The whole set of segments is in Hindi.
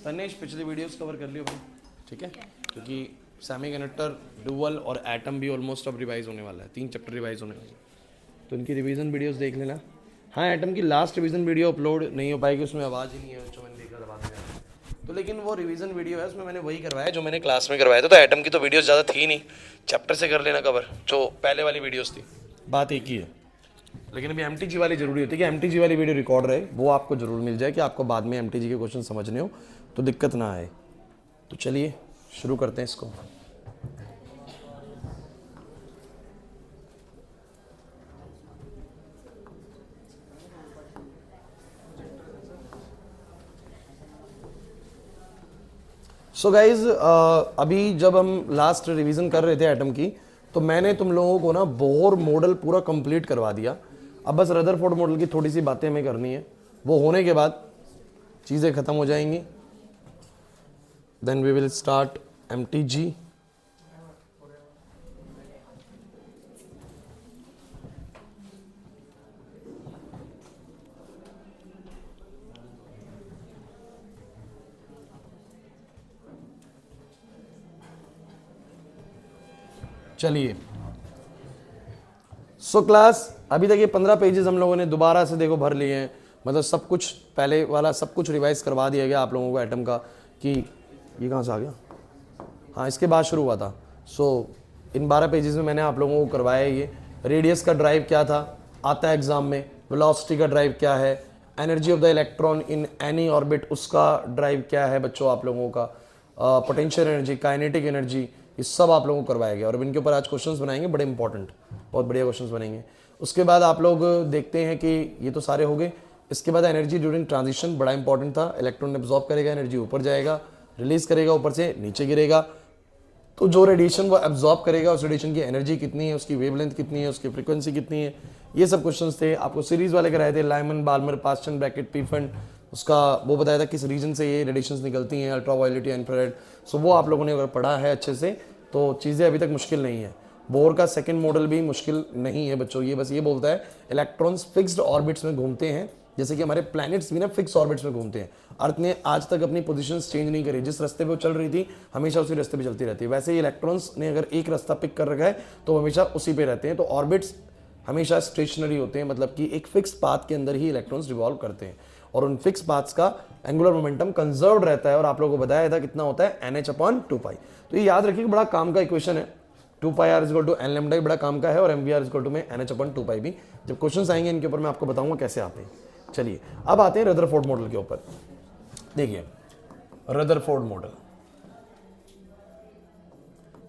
तनेश पिछली वीडियोस कवर कर लियो भाई, ठीक है, क्योंकि सेमीकंडक्टर, डुअल और एटम भी ऑलमोस्ट अब रिवाइज होने वाला है, 3 चैप्टर रिवाइज होने वाले हैं, तो इनकी रिवीजन वीडियोस देख लेना। हाँ, एटम की लास्ट रिवीजन वीडियो अपलोड नहीं हो पाएगी, उसमें आवाज़ ही नहीं है जो मैंने देखा था बाद में, तो लेकिन वो रिवीजन वीडियो है, उसमें मैंने वही करवाया जो मैंने क्लास में करवाया था। तो एटम की तो वीडियोस ज़्यादा थी नहीं, चैप्टर से कर लेना कवर, जो पहले वाली वीडियोस थी, बात एक ही है। लेकिन अभी एमटीजी वाली जरूरी होती है कि एमटीजी वाली वीडियो रिकॉर्ड रहे, वो आपको जरूर मिल जाए कि आपको बाद में एमटीजी के क्वेश्चन समझने हो तो दिक्कत ना आए। तो चलिए शुरू करते हैं इसको। सो गाइज, अभी जब हम लास्ट रिवीजन कर रहे थे एटम की, तो मैंने तुम लोगों को ना बोर मॉडल पूरा कंप्लीट करवा दिया। अब बस रदरफोर्ड मॉडल की थोड़ी सी बातें हमें करनी है, वो होने के बाद चीज़ें ख़त्म हो जाएंगी। Then we will start MTG. चलिए, सो क्लास, अभी तक ये 15 पेजेस हम लोगों ने दोबारा से देखो भर लिए हैं, मतलब सब कुछ पहले वाला सब कुछ रिवाइज करवा दिया गया आप लोगों को एटम का, कि ये कहाँ से आ गया, हाँ इसके बाद शुरू हुआ था। सो इन 12 पेजेस में मैंने आप लोगों को करवाया ये रेडियस का ड्राइव क्या था, आता है एग्जाम में, वेलोसिटी का ड्राइव क्या है, energy of the electron in any orbit उसका ड्राइव क्या है बच्चों आप लोगों का, पोटेंशियल एनर्जी, काइनेटिक एनर्जी, ये सब आप लोगों को करवाया गया। और अब इनके ऊपर आज क्वेश्चंस बनाएंगे बड़े इंपॉर्टेंट, बहुत बढ़िया क्वेश्चंस बनेंगे। उसके बाद आप लोग देखते हैं कि ये तो सारे हो गए। इसके बाद एनर्जी ड्यूरिंग ट्रांजिशन बड़ा इंपॉर्टेंट था, इलेक्ट्रॉन एब्जॉर्ब करेगा, एनर्जी ऊपर जाएगा, रिलीज करेगा, ऊपर से नीचे गिरेगा, तो जो रेडिएशन वो एब्जॉर्ब करेगा उस रेडिएशन की एनर्जी कितनी है, उसकी वेवलेंथ कितनी है, उसकी फ्रीक्वेंसी कितनी है, ये सब क्वेश्चंस थे। आपको सीरीज वाले कराए थे, लाइमन, बाल्मर, पास्टन, ब्रैकेट, पीफन, उसका वो बताया था किस रीजन से ये रेडिएशंस निकलती हैं, अल्ट्रावायलेट या इंफ्रारेड। सो वो आप लोगों ने अगर पढ़ा है अच्छे से तो चीज़ें अभी तक मुश्किल नहीं है। बोर का सेकंड मॉडल भी मुश्किल नहीं है बच्चों, ये बस ये बोलता है इलेक्ट्रॉन्स फिक्स्ड ऑर्बिट्स में घूमते हैं, जैसे कि हमारे प्लैनेट्स भी ना फिक्स ऑर्बिट्स में घूमते हैं। अर्थ ने आज तक अपनी पोजीशंस चेंज नहीं करी, जिस रास्ते पे वो चल रही थी हमेशा उसी रास्ते पे चलती रहती है। वैसे ही इलेक्ट्रॉन्स ने अगर एक रास्ता पिक कर रखा है तो हमेशा उसी पे रहते हैं। तो ऑर्बिट्स हमेशा स्टेशनरी होते हैं, मतलब कि एक फिक्स पाथ के अंदर ही इलेक्ट्रॉन्स रिवॉल्व करते हैं, और उन फिक्स पाथ्स का एंगुलर मोमेंटम कंजर्व्ड रहता है। और आप लोगों को बताया था कितना होता है, NH/2π। तो ये याद रखिए, बड़ा काम का इक्वेशन है, 2πr = n लैम्डा, बड़ा काम का है, और mvr = NH/2π भी। जब क्वेश्चन आएंगे इनके ऊपर मैं आपको बताऊंगा कैसे आते हैं। चलिए अब आते हैं रदरफोर्ड मॉडल के ऊपर। देखिए रदरफोर्ड मॉडल,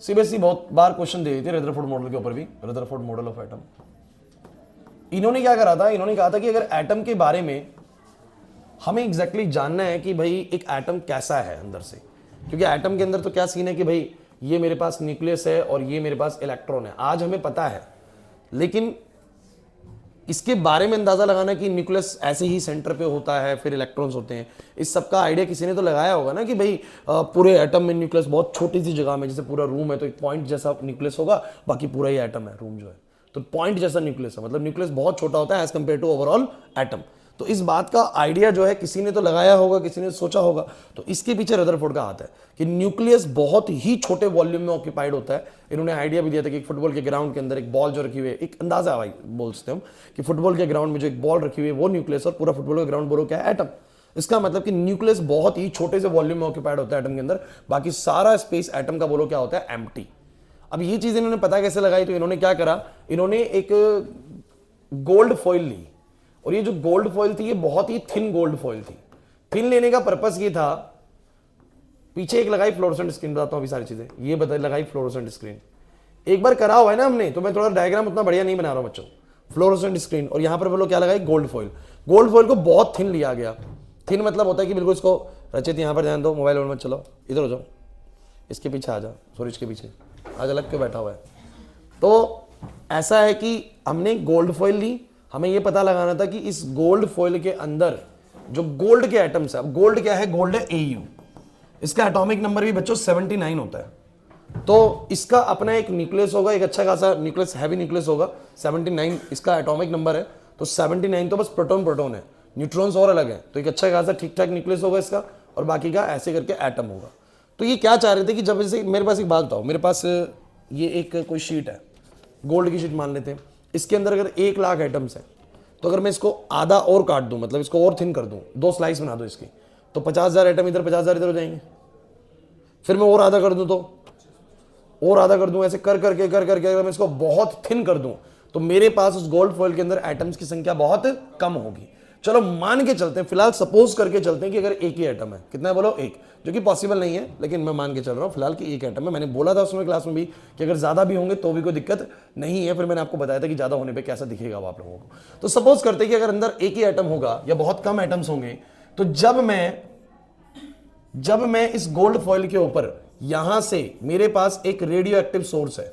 सीबीएसई बहुत बार क्वेश्चन दे देती है रदरफोर्ड मॉडल के ऊपर भी, रदरफोर्ड मॉडल ऑफ एटम। इन्होंने क्या करा था, इन्होंने कहा था कि अगर एटम के बारे में हमें एग्जैक्टली जानना है कि भाई एक एटम कैसा है अंदर से, क्योंकि एटम के अंदर तो क्या सीन है कि भाई ये मेरे पास न्यूक्लियस है और ये मेरे पास इलेक्ट्रॉन है, आज हमें पता है, लेकिन इसके बारे में अंदाजा लगाना कि न्यूक्लियस ऐसे ही सेंटर पे होता है, फिर इलेक्ट्रॉन्स होते हैं, इस सब का आइडिया किसी ने तो लगाया होगा ना, कि भाई पूरे एटम में न्यूक्लियस बहुत छोटी सी जगह में, जैसे पूरा रूम है तो एक पॉइंट जैसा न्यूक्लियस होगा, बाकी पूरा ही एटम है रूम जो है, तो पॉइंट जैसा न्यूक्लियस है, मतलब न्यूक्लियस बहुत छोटा होता है as compared to overall atom. तो इस बात का आइडिया जो है किसी ने तो लगाया होगा, किसी ने सोचा होगा, तो इसके पीछे रदरफोर्ड का हाथ है कि न्यूक्लियस बहुत ही छोटे वॉल्यूम में ऑक्यूपाइड होता है। इन्होंने आइडिया भी दिया था कि एक फुटबॉल के ग्राउंड के अंदर एक बॉल जो रखी हुई है, एक अंदाजा भाई बोल सकते हम कि फुटबॉल के ग्राउंड में जो एक बॉल रखी हुई है वो न्यूक्लियस, और पूरा फुटबॉल का ग्राउंड बोलो क्या है, एटम। इसका मतलब कि न्यूक्लियस बहुत ही छोटे से वॉल्यूम में ऑक्यूपाइड होता है एटम के अंदर, बाकी सारा स्पेस एटम का बोलो क्या होता है, एम्प्टी। अब ये चीज इन्होंने पता कैसे लगाई, तो इन्होंने क्या करा, इन्होंने एक गोल्ड फॉइल ली, और ये जो गोल्ड फॉइल थी ये बहुत ही थिन गोल्ड फॉइल थी। थिन लेने का पर्पस ये था, पीछे एक लगाई फ्लोरोसेंट स्क्रीन, बताता हूं अभी सारी चीजें, ये बता लगाई फ्लोरोसेंट स्क्रीन, एक बार करा हुआ है ना हमने, तो मैं थोड़ा डायग्राम उतना बढ़िया नहीं बना रहा हूं बच्चों। फ्लोरोसेंट स्क्रीन, और यहां पर बोलो क्या लगाई, गोल्ड फॉइल। गोल्ड फॉइल को बहुत थिन लिया गया। थिन मतलब होता है कि बिल्कुल इसको, रचित यहां पर ध्यान दो, मोबाइल मत चलो, इधर हो जाओ, इसके पीछे आ जाओ, सूरज के पीछे आज अलग क्यों बैठा हुआ है। तो ऐसा है कि हमने गोल्ड फॉइल ली, हमें यह पता लगाना था कि इस गोल्ड फॉइल के अंदर जो गोल्ड के एटम्स है, अब गोल्ड क्या है, गोल्ड है AU, इसका एटॉमिक नंबर भी बच्चों 79 होता है। तो इसका अपना एक न्यूक्लियस होगा, एक अच्छा खासा न्यूक्लियस, हैवी न्यूक्लियस होगा, 79 इसका एटॉमिक नंबर है। तो 79 तो बस प्रोटॉन प्रोटॉन है, न्यूट्रॉन्स और अलग है, तो एक अच्छा खासा ठीक ठाक न्यूक्लियस होगा इसका, और बाकी का ऐसे करके एटम होगा। तो ये क्या चाह रहे थे कि जब जैसे मेरे पास एक बात बताओ, मेरे पास ये एक कोई शीट है, गोल्ड की शीट मान लेते हैं, इसके अंदर अगर 1,00,000 एटम्स हैं, तो अगर मैं इसको आधा और काट दूं, मतलब इसको और थिन कर दूं, 2 स्लाइस बना दूं इसकी, तो 50,000 एटम इधर 50,000 इधर हो जाएंगे। फिर मैं और आधा कर दूं, तो और आधा कर दूं, ऐसे कर करके अगर मैं इसको बहुत थिन कर दूं, तो मेरे पास उस गोल्ड फॉइल के अंदर एटम्स की संख्या बहुत कम होगी। चलो मान के चलते हैं, फिलहाल सपोज करके चलते हैं कि अगर एक ही एटम है, कितना है बोलो, एक, जो कि पॉसिबल नहीं है, लेकिन मैं मान के चल रहा हूं फिलहाल कि एक एटम है। मैंने बोला था उसमें क्लास में भी कि अगर ज्यादा भी होंगे तो भी कोई दिक्कत नहीं है, फिर मैंने आपको बताया था कि ज्यादा होने पे कैसा दिखेगा वो आप लोगों को। तो सपोज करते हैं कि अगर अंदर एक ही एटम होगा या बहुत कम एटम्स होंगे, तो जब मैं इस गोल्ड फॉइल के ऊपर यहां से, मेरे पास एक रेडियो एक्टिव सोर्स है,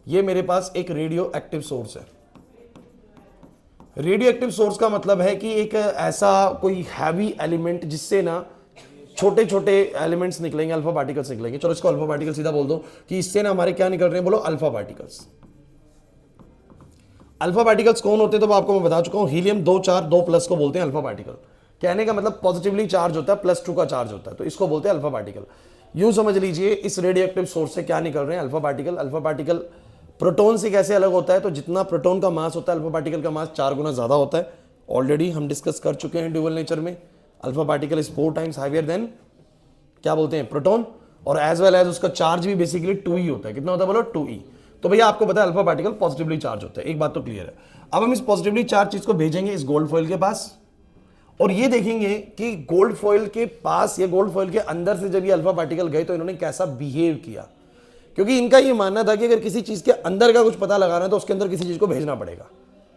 ये मेरे पास एक रेडियो एक्टिव सोर्स है। रेडियो एक्टिव सोर्स का मतलब है कि एक ऐसा कोई हैवी एलिमेंट जिससे ना छोटे छोटे एलिमेंट्स निकलेंगे, अल्फा पार्टिकल्स निकलेंगे। चलो इसको अल्फा पार्टिकल सीधा बोल दो कि इससे ना हमारे क्या निकल रहे हैं, बोलो अल्फा पार्टिकल्स। अल्फा पार्टिकल्स कौन होते हैं तो आपको मैं बता चुका हूं, हीलियम 2 4 2 प्लस को बोलते हैं अल्फा पार्टिकल। कहने का मतलब पॉजिटिवली चार्ज होता है, +2 का चार्ज होता है, तो इसको बोलते हैं अल्फा पार्टिकल। यूं समझ लीजिए इस रेडियो एक्टिव सोर्स से क्या निकल रहे हैं, alpha particle. Alpha particle proton से कैसे अलग होता है, तो जितना प्रोटॉन का मास होता है अल्फा पार्टिकल का मास 4 गुना ज्यादा होता है। ऑलरेडी हम डिस्कस कर चुके हैं ड्यूअल नेचर में, alpha particle is 4 times heavier than क्या बोलते हैं, प्रोटॉन, और एज वेल एज उसका चार्ज भी बेसिकली 2e होता है। कितना होता है बोलो, 2e। तो भैया आपको पता है अल्फा पार्टिकल पॉजिटिवली चार्ज होता है, एक बात तो क्लियर है। अब हम इस पॉजिटिवली चार्ज चीज को भेजेंगे इस गोल्ड फॉइल के पास, और ये देखेंगे कि गोल्ड फॉइल के पास या गोल्ड फॉइल के अंदर से जब ये अल्फा पार्टिकल गए तो इन्होंने कैसा बिहेव किया। क्योंकि इनका ये मानना था कि अगर किसी चीज के अंदर का कुछ पता लगाना है तो उसके अंदर किसी चीज को भेजना पड़ेगा।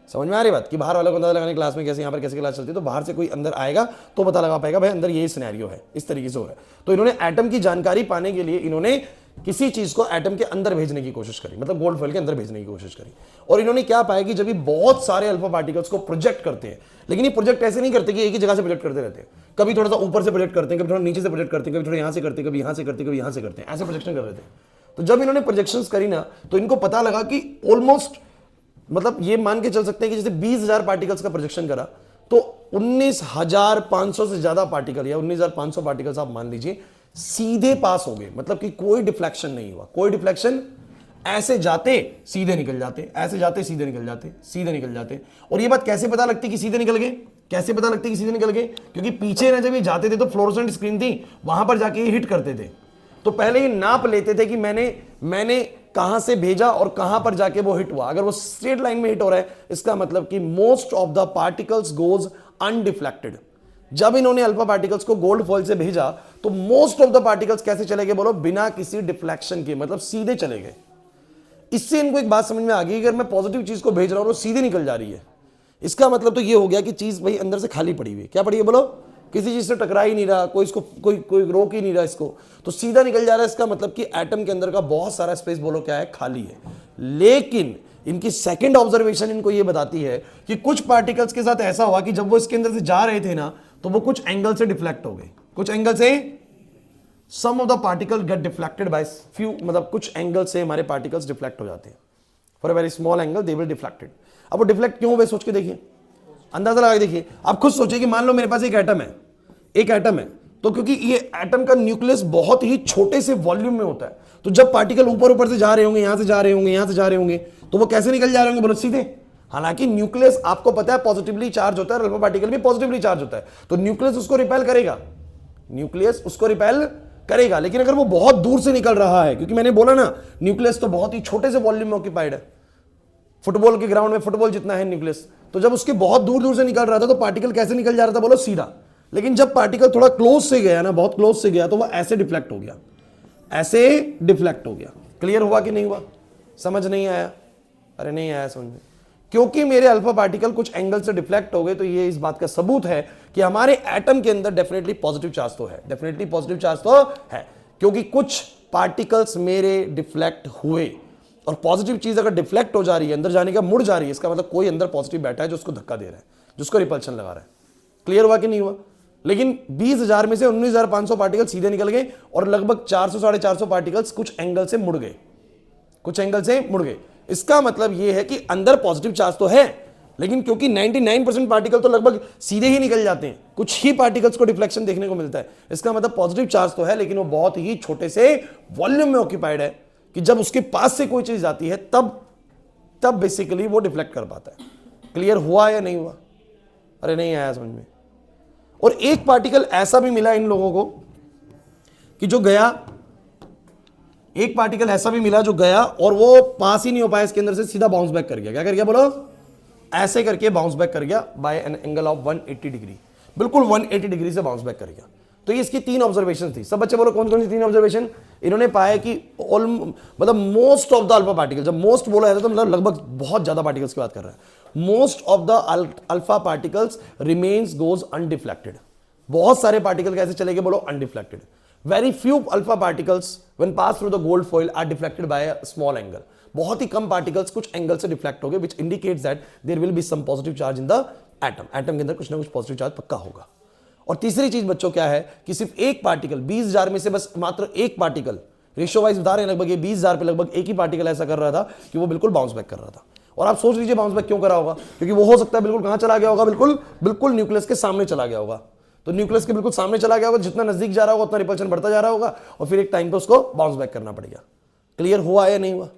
समझ में आ रही बात कि बाहर वाला को पता लगाने क्लास में कैसे, यहाँ पर कैसे क्लास चलती है, तो बाहर से कोई अंदर आएगा तो पता लगा पाएगा भाई अंदर ये सिनेरियो है, इस तरीके से हो रहा है। तो इन्होंने एटम की जानकारी पाने के लिए इन्होंने किसी चीज को एटम के अंदर भेजने की कोशिश करी, मतलब गोल्ड फॉइल के अंदर भेजने की कोशिश करी। और इन्होंने क्या पाया कि जब ये बहुत सारे अल्फा पार्टिकल्स को प्रोजेक्ट करते हैं, लेकिन ये प्रोजेक्ट ऐसे नहीं करते कि एक ही जगह से प्रोजेक्ट करते रहते हैं, कभी थोड़ा सा ऊपर से प्रोजेक्ट करते हैं, कभी थोड़ा नीचे से प्रोजेक्ट करते हैं, कभी थोड़ा यहाँ से करते हैं, कभी यहाँ से करते हैं, कभी यहाँ से करते हैं, ऐसे प्रोजेक्शन कर रहे थे। तो जब इन्होंने प्रोजेक्शंस करी ना, तो इनको पता लगा कि ऑलमोस्ट, मतलब ये मान के चल सकते हैं कि जैसे 20,000 पार्टिकल्स का प्रोजेक्शन करा तो 19,500 से ज्यादा पार्टिकल या 19,500 पार्टिकल्स आप मान लीजिए सीधे पास हो गए, मतलब कि कोई डिफ्लेक्शन नहीं हुआ, कोई डिफ्लेक्शन, ऐसे जाते सीधे निकल जाते, ऐसे जाते सीधे निकल जाते, सीधे निकल जाते। और ये बात कैसे पता लगती कि सीधे निकल गए, कैसे पता लगती कि सीधे निकल गए, क्योंकि पीछे ना जब ये जाते थे तो फ्लोरोसेंट स्क्रीन थी, वहां पर जाके ये हिट करते थे, तो पहले ये नाप लेते थे कि मैंने कहां से भेजा और कहां पर जाके वो हिट हुआ। अगर वो स्ट्रेट लाइन में हिट हो रहा है इसका मतलब कि most of the particles goes undeflected. जब इन्होंने अल्फा पार्टिकल्स को गोल्ड फॉइल से भेजा तो मोस्ट ऑफ द पार्टिकल्स कैसे चले गए बोलो, बिना किसी डिफ्लेक्शन के, मतलब सीधे चले गए। इससे इनको एक बात समझ में आ गई, अगर मैं पॉजिटिव चीज को भेज रहा हूं और सीधे निकल जा रही है, इसका मतलब तो ये हो गया कि चीज भाई अंदर से खाली पड़ी हुई है। क्या पड़ी है बोलो, किसी चीज से टकरा ही नहीं रहा, कोई इसको कोई रोक ही नहीं रहा इसको, तो सीधा निकल जा रहा है। इसका मतलब कि एटम के अंदर का बहुत सारा स्पेस बोलो क्या है, खाली है। लेकिन इनकी सेकंड ऑब्जर्वेशन इनको ये बताती है कि कुछ पार्टिकल्स के साथ ऐसा हुआ कि जब वो इसके अंदर से जा रहे थे ना, तो वो कुछ एंगल से डिफ्लेक्ट हो गए, कुछ एंगल से, some of the particle get deflected by few, मतलब कुछ एंगल से हमारे पार्टिकल्स डिफ्लेक्ट हो जाते हैं, for a very small angle they will deflected. अब वो डिफ्लेक्ट क्यों हुए सोच के देखिए, अंदाजा लगा के देखिए। आप खुद सोचिए कि मान लो मेरे पास एक एटम है, एक एटम है, तो क्योंकि ये एटम का न्यूक्लियस बहुत ही छोटे से वॉल्यूम में होता है, तो जब पार्टिकल ऊपर ऊपर से जा रहे होंगे, यहां से जा रहे होंगे, यहां से जा रहे होंगे, तो वो कैसे निकल जा रहे होंगे बोलो, सीधे। हालांकि न्यूक्लियस आपको पता है पॉजिटिवली चार्ज होता है, अल्फा पार्टिकल भी पॉजिटिवली चार्ज होता है, तो न्यूक्लियस उसको रिपेल करेगा, न्यूक्लियस उसको रिपेल करेगा। लेकिन अगर वो बहुत दूर से निकल रहा है, क्योंकि मैंने बोला ना न्यूक्लियस तो बहुत ही छोटे से वॉल्यूम में ऑक्यूपाइड है, फुटबॉल के ग्राउंड में फुटबॉल जितना है न्यूक्लियस, तो जब उसके बहुत दूर दूर से निकल रहा था तो पार्टिकल कैसे निकल जा रहा था बोलो, सीधा। लेकिन जब पार्टिकल थोड़ा क्लोज से गया ना, बहुत क्लोज से गया, तो वो ऐसे डिफ्लेक्ट हो गया, ऐसे डिफ्लेक्ट हो गया। क्लियर हुआ कि नहीं हुआ, समझ नहीं आया, अरे नहीं आया समझ में, क्योंकि मेरे अल्फा पार्टिकल कुछ एंगल से डिफ्लेक्ट हो गए, तो ये इस बात का सबूत है कि हमारे एटम के अंदर डेफिनेटली पॉजिटिव चार्ज तो है, डेफिनेटली पॉजिटिव चार्ज तो है, क्योंकि कुछ पार्टिकल्स मेरे डिफ्लेक्ट हुए। और पॉजिटिव चीज अगर डिफ्लेक्ट हो जा रही है, अंदर जाने का मुड़ जा रही है, इसका मतलब कोई अंदर पॉजिटिव बैठा है जो उसको धक्का दे रहा है, जिसको रिपल्शन लगा रहा है। क्लियर हुआ कि नहीं हुआ। लेकिन 20,000 में से 19,500 पार्टिकल सीधे निकल गए और लगभग 400 साढ़े 400 पार्टिकल्स कुछ एंगल से मुड़ गए, कुछ एंगल से मुड़ गए। इसका मतलब यह है कि अंदर पॉजिटिव चार्ज तो है, लेकिन क्योंकि 99% पार्टिकल तो लगभग सीधे ही निकल जाते हैं, कुछ ही पार्टिकल्स को डिफ्लेक्शन देखने को मिलता है। इसका मतलब पॉजिटिव चार्ज तो है, लेकिन वो बहुत ही छोटे से वॉल्यूम में ऑक्यूपाइड है कि जब उसके पास से कोई चीज जाती है तब बेसिकली वो डिफ्लेक्ट कर पाता है। क्लियर हुआ या नहीं हुआ? अरे नहीं आया समझ में। और एक पार्टिकल ऐसा भी मिला इन लोगों को कि जो गया, एक पार्टिकल ऐसा भी मिला जो गया और वो पास ही नहीं हो पाया इसके अंदर से, सीधा बाउंस बैक कर गया। क्या कर गया बोलो? ऐसे करके बाउंस बैक कर गया by an angle of 180 degree, बिल्कुल 180 डिग्री से बाउंस बैक कर गया। तो ये इसकी 3 ऑब्जर्वेशन थी। सब बच्चे बोलो कौन कौन सी 3 ऑब्जर्वेशन? इन्होंने पाया कि मतलब most of the alpha particle, जब मोस्ट बोला जाता है तो मतलब लगभग बहुत ज्यादा पार्टिकल्स की बात कर रहा है। Most of the alpha particles remains goes undeflected. बहुत सारे पार्टिकल कैसे चले गए बोलो? Undeflected. Very few alpha particles when pass through the gold foil are deflected by a small angle. बहुत ही कम पार्टिकल्स कुछ एंगल से डिफ्लेक्ट हो गए, which indicates that there will be some positive charge in the atom. Atom के अंदर कुछ ना कुछ पॉजिटिव चार्ज पक्का होगा। और तीसरी चीज बच्चों क्या है कि सिर्फ एक पार्टिकल, 20,000 में से बस मात्र एक पार्टिकल, रेशियो वाइज बता रहे हैं, लगभग ये 20,000 पे लगभग एक ही पार्टिकल ऐसा कर रहा था कि वो बिल्कुल बाउंस बैक कर रहा था। और आप सोच लीजिए बाउंस बैक क्यों करा होगा? क्योंकि वो हो सकता है बिल्कुल कहां चला गया होगा? बिल्कुल न्यूक्लियस के सामने चला गया होगा। तो न्यूक्लियस के बिल्कुल सामने चला गया होगा, जितना नजदीक जा रहा होगा उतना रिपल्शन बढ़ता जा रहा होगा और फिर एक टाइम पे उसको बाउंस बैक करना पड़ेगा। क्लियर हुआ या नहीं हुआ?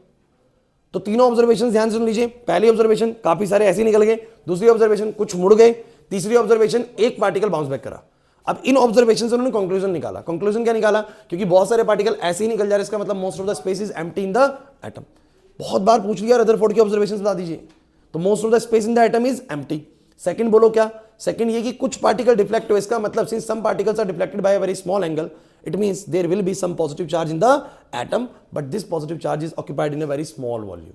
तो तीनों ऑब्जर्वेशन ध्यान से सुन लीजिए। पहली ऑब्जर्वेशन काफी सारे ऐसे निकल गए, दूसरी ऑब्जर्वेशन कुछ मुड़ गए, तीसरी ऑब्जर्वेशन एक पार्टिकल बाउंस बैक करा। अब इन ऑब्जर्वेशन से उन्होंने कंक्लूजन निकाला। कंक्लूजन क्या निकाला? क्योंकि बहुत सारे पार्टिकल ऐसे ही निकल जा रहे हैं, इसका मतलब most of the space is empty in the atom. बहुत बार पूछ लिया रदरफोर्ड की ऑब्जर्वेशन बता दीजिए। तो most of the space in the atom is empty. Second बोलो क्या? सेकंड ये कि कुछ पार्टिकल डिफ्लेक्ट हुए, इसका मतलब since some particles are deflected by a very small angle, it means there will be some positive charge in the atom, but this positive charge is occupied in a very small volume.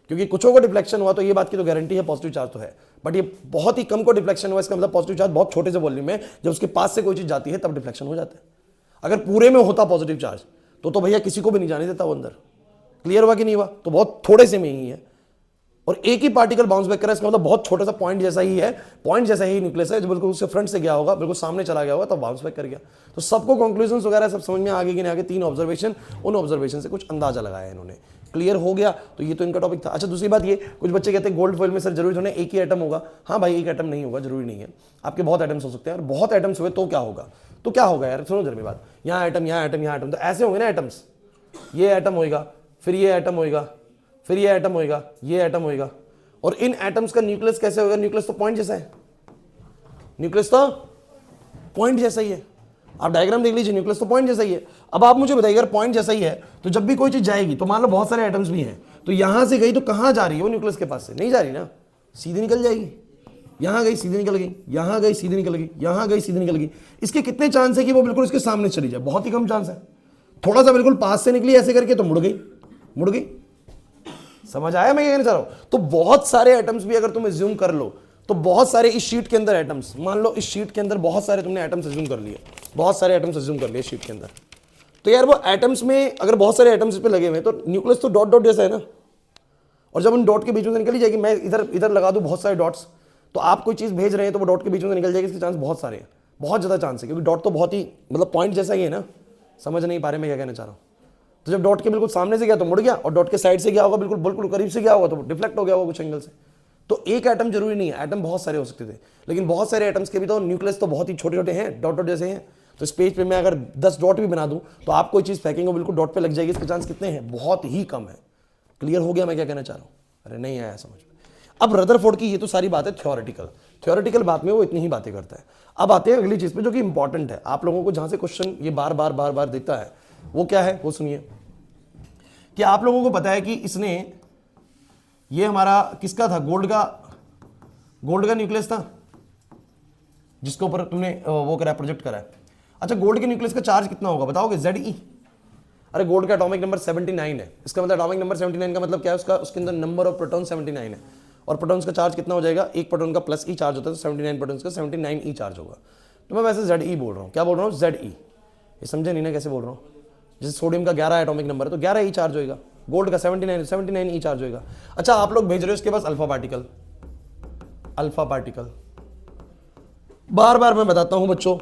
क्योंकि कुछों को डिफ्लेक्शन हुआ तो ये बात की तो गारंटी है पॉजिटिव चार्ज तो है, बट ये बहुत ही कम को डिफ्लेक्शन हुआ, इसका मतलब पॉजिटिव चार्ज बहुत छोटे से वॉल्यूम में, जब उसके पास से कोई चीज जाती है तब डिफ्लेक्शन हो जाता है। अगर पूरे में होता पॉजिटिव चार्ज तो भैया किसी को भी नहीं जाने देता वो अंदर। क्लियर हुआ कि नहीं हुआ? तो बहुत थोड़े से में ही है और एक ही पार्टिकल बाउंस बैक कर रहा है, इसका मतलब बहुत छोटा सा पॉइंट जैसा ही है, पॉइंट जैसा ही न्यूक्लियस है, जो बिल्कुल उससे फ्रंट से गया होगा, बिल्कुल सामने चला गया होगा तब बाउंस बैक कर गया। तो सबको कंक्लूजन वगैरह सब समझ में आगे कि नहीं आगे? 3 ऑब्जर्वेशन, उन ऑब्जर्वेशन से कुछ अंदाजा लगाया इन्होंने। क्लियर हो गया? तो ये तो इनका टॉपिक था। अच्छा दूसरी बात ये, कुछ बच्चे कहते हैं गोल्ड फॉइल में सर जरूरी थोड़ा एक ही एटम होगा। हाँ भाई, एक एटम नहीं होगा, जरूरी नहीं है, आपके बहुत एटम्स हो सकते हैं। और बहुत एटम्स हुए तो क्या होगा? तो क्या होगा यार, सुनो जरा मेरी बात, यहाँ एटम, यहाँ एटम, यहाँ एटम, तो ऐसे होंगे ना एटम्स, ये एटम होएगा, फिर ये एटम होएगा, फिर ये एटम होएगा, ये एटम होएगा। और इन एटम्स का न्यूक्लियस कैसे होगा? न्यूक्लियस तो पॉइंट जैसा है, न्यूक्लियस तो पॉइंट जैसा ही है। आप डायग्राम देख लीजिए, न्यूक्लियस तो पॉइंट जैसा ही है। अब आप मुझे बताइए, अगर पॉइंट जैसा ही है तो जब भी कोई चीज जाएगी, तो मान लो बहुत सारे एटम्स भी हैं, तो यहां से गई तो कहां जा रही है वो? न्यूक्लियस के पास से नहीं जा रही ना, सीधी निकल जाएगी। यहां गई सीधी निकल गई, यहां गई सीधी निकल गई, यहां गई सीधी निकल गई। इसके कितने चांस है कि वो बिल्कुल इसके सामने चली जाए? बहुत ही कम चांस है। थोड़ा सा बिल्कुल पास से निकली ऐसे करके तो मुड़ गई, मुड़ गई। समझ आया मैं ये कहना चाह रहा हूं? तो बहुत सारे एटम्स भी अगर तुम एज्यूम कर लो, तो बहुत सारे इस शीट के अंदर एटम्स, मान लो इस शीट के अंदर बहुत सारे तुमने एटम्स एज्यूम कर लिए, बहुत सारे एटम्स एज्यूम कर लिए शीट के अंदर, तो यार वो एटम्स में अगर बहुत सारे एटम्स इस पे लगे हुए तो न्यूक्लियस तो डॉट डॉट जैसा है ना। और जब उन डॉट के बीच में से निकल जाएगी, मैं इधर इधर लगा दूं बहुत सारे डॉट्स, तो आप कोई चीज भेज रहे हैं तो वो डॉट के बीच में निकल जाएगी, इसके चांस बहुत सारे हैं, बहुत ज्यादा चांस है, क्योंकि डॉट तो बहुत ही मतलब पॉइंट जैसा ही है ना। समझ नहीं पा रहे मैं क्या कहना चाह रहा हूँ? तो जब डॉट के बिल्कुल सामने से गया तो मुड़ गया, और डॉट के साइड से गया होगा, बिल्कुल बिल्कुल करीब से गया होगा तो डिफ्लेक्ट हो गया होगा कुछ एंगल से। तो एक एटम जरूरी नहीं है, एटम बहुत सारे हो सकते थे, लेकिन बहुत सारे एटम्स के भी तो न्यूक्लियस तो बहुत ही छोटे छोटे हैं, डॉट डॉट जैसे हैं। तो इस पेज पे मैं अगर 10 डॉट भी बना दूं तो आप कोई चीज फेंकेंगे बिल्कुल डॉट पे लग जाएगी, इसके चांस कितने हैं? बहुत ही कम है। क्लियर हो गया मैं क्या कहना चाह रहा हूं? अरे नहीं आया समझ में? अब रदरफोर्ड की ये तो सारी बात है थ्योरेटिकल बात में वो इतनी ही बातें करता है। अब आते हैं अगली चीज पे जो कि इंपॉर्टेंट है, आप लोगों को जहां से क्वेश्चन ये बार बार देता है, वो क्या है वो सुनिए। कि आप लोगों को पता है कि इसने, ये हमारा किसका था? गोल्ड का न्यूक्लियस था जिसके ऊपर तुमने वो करा, प्रोजेक्ट करा है। अच्छा, गोल्ड के न्यूक्लियस का चार्ज कितना होगा बताओगे? Ze। अरे गोल्ड का एटॉमिक नंबर 79 है, इसका मतलब एटॉमिक नंबर 79 का मतलब क्या है? उसका उसके अंदर नंबर ऑफ प्रोटॉन 79 है, और प्रोटॉन्स का चार्ज कितना हो जाएगा? एक प्रोटॉन का प्लस ई चार्ज होता है, तो 79 प्रोटॉन्स का 79 ई चार्ज होगा। तो मैं वैसे Ze बोल रहा हूँ, क्या बोल रहा हूँ? Ze। ये समझे नहीं ना कैसे बोल रहा हूँ? जैसे सोडियम का 11 एटॉमिक नंबर है तो 11 ई चार्ज होगा, गोल्ड का 79 ई चार्ज होगा। अच्छा, आप लोग भेज रहे हो इसके पास अल्फा पार्टिकल। बार बार मैं बताता हूं बच्चों,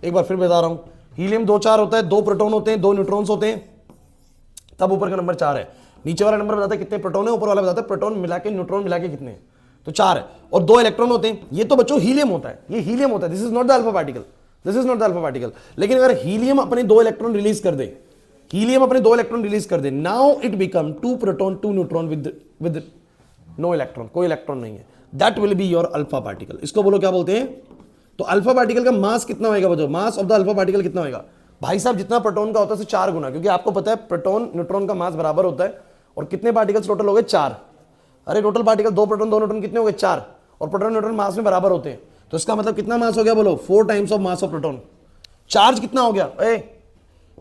एक बार फिर बता रहा हूं, हीलियम 2 4 होता है, 2 प्रोटॉन होते हैं, 2 न्यूट्रॉन्स होते हैं, तब ऊपर का नंबर 4 है। नीचे वाला नंबर बताता है कितने प्रोटॉन है, ऊपर वाला बताता है प्रोटॉन मिला के न्यूट्रॉन मिला के कितने हैं। तो 4 है, और 2 इलेक्ट्रॉन होते हैं। ये तो बच्चों हीलियम होता है, ये हीलियम होता है, this is not the alpha particle, this is not the alpha particle. लेकिन अगर हीलियम अपने 2 इलेक्ट्रॉन रिलीज कर दे, हीलियम अपने 2 इलेक्ट्रॉन रिलीज कर दे, now it become 2 proton 2 neutron with no electron, कोई इलेक्ट्रॉन नहीं है, that will be your alpha particle. इसको बोलो क्या बोलते हैं? तो अल्फा पार्टिकल का मास कितना होगा बच्चों? मास ऑफ द अल्फा पार्टिकल कितना होगा भाई साहब? जितना प्रोटॉन का होता है उससे 4 गुना, क्योंकि आपको पता है प्रोटॉन न्यूट्रॉन का मास बराबर होता है। और कितने पार्टिकल्स टोटल हो गए? 4। अरे टोटल पार्टिकल 2 प्रोटॉन 2 न्यूट्रॉन कितने हो गए? 4। और प्रोटॉन न्यूट्रॉन मास में बराबर होते हैं, तो इसका मतलब कितना मास हो गया बोलो? 4 times of mass of proton. Charge कितना हो गया?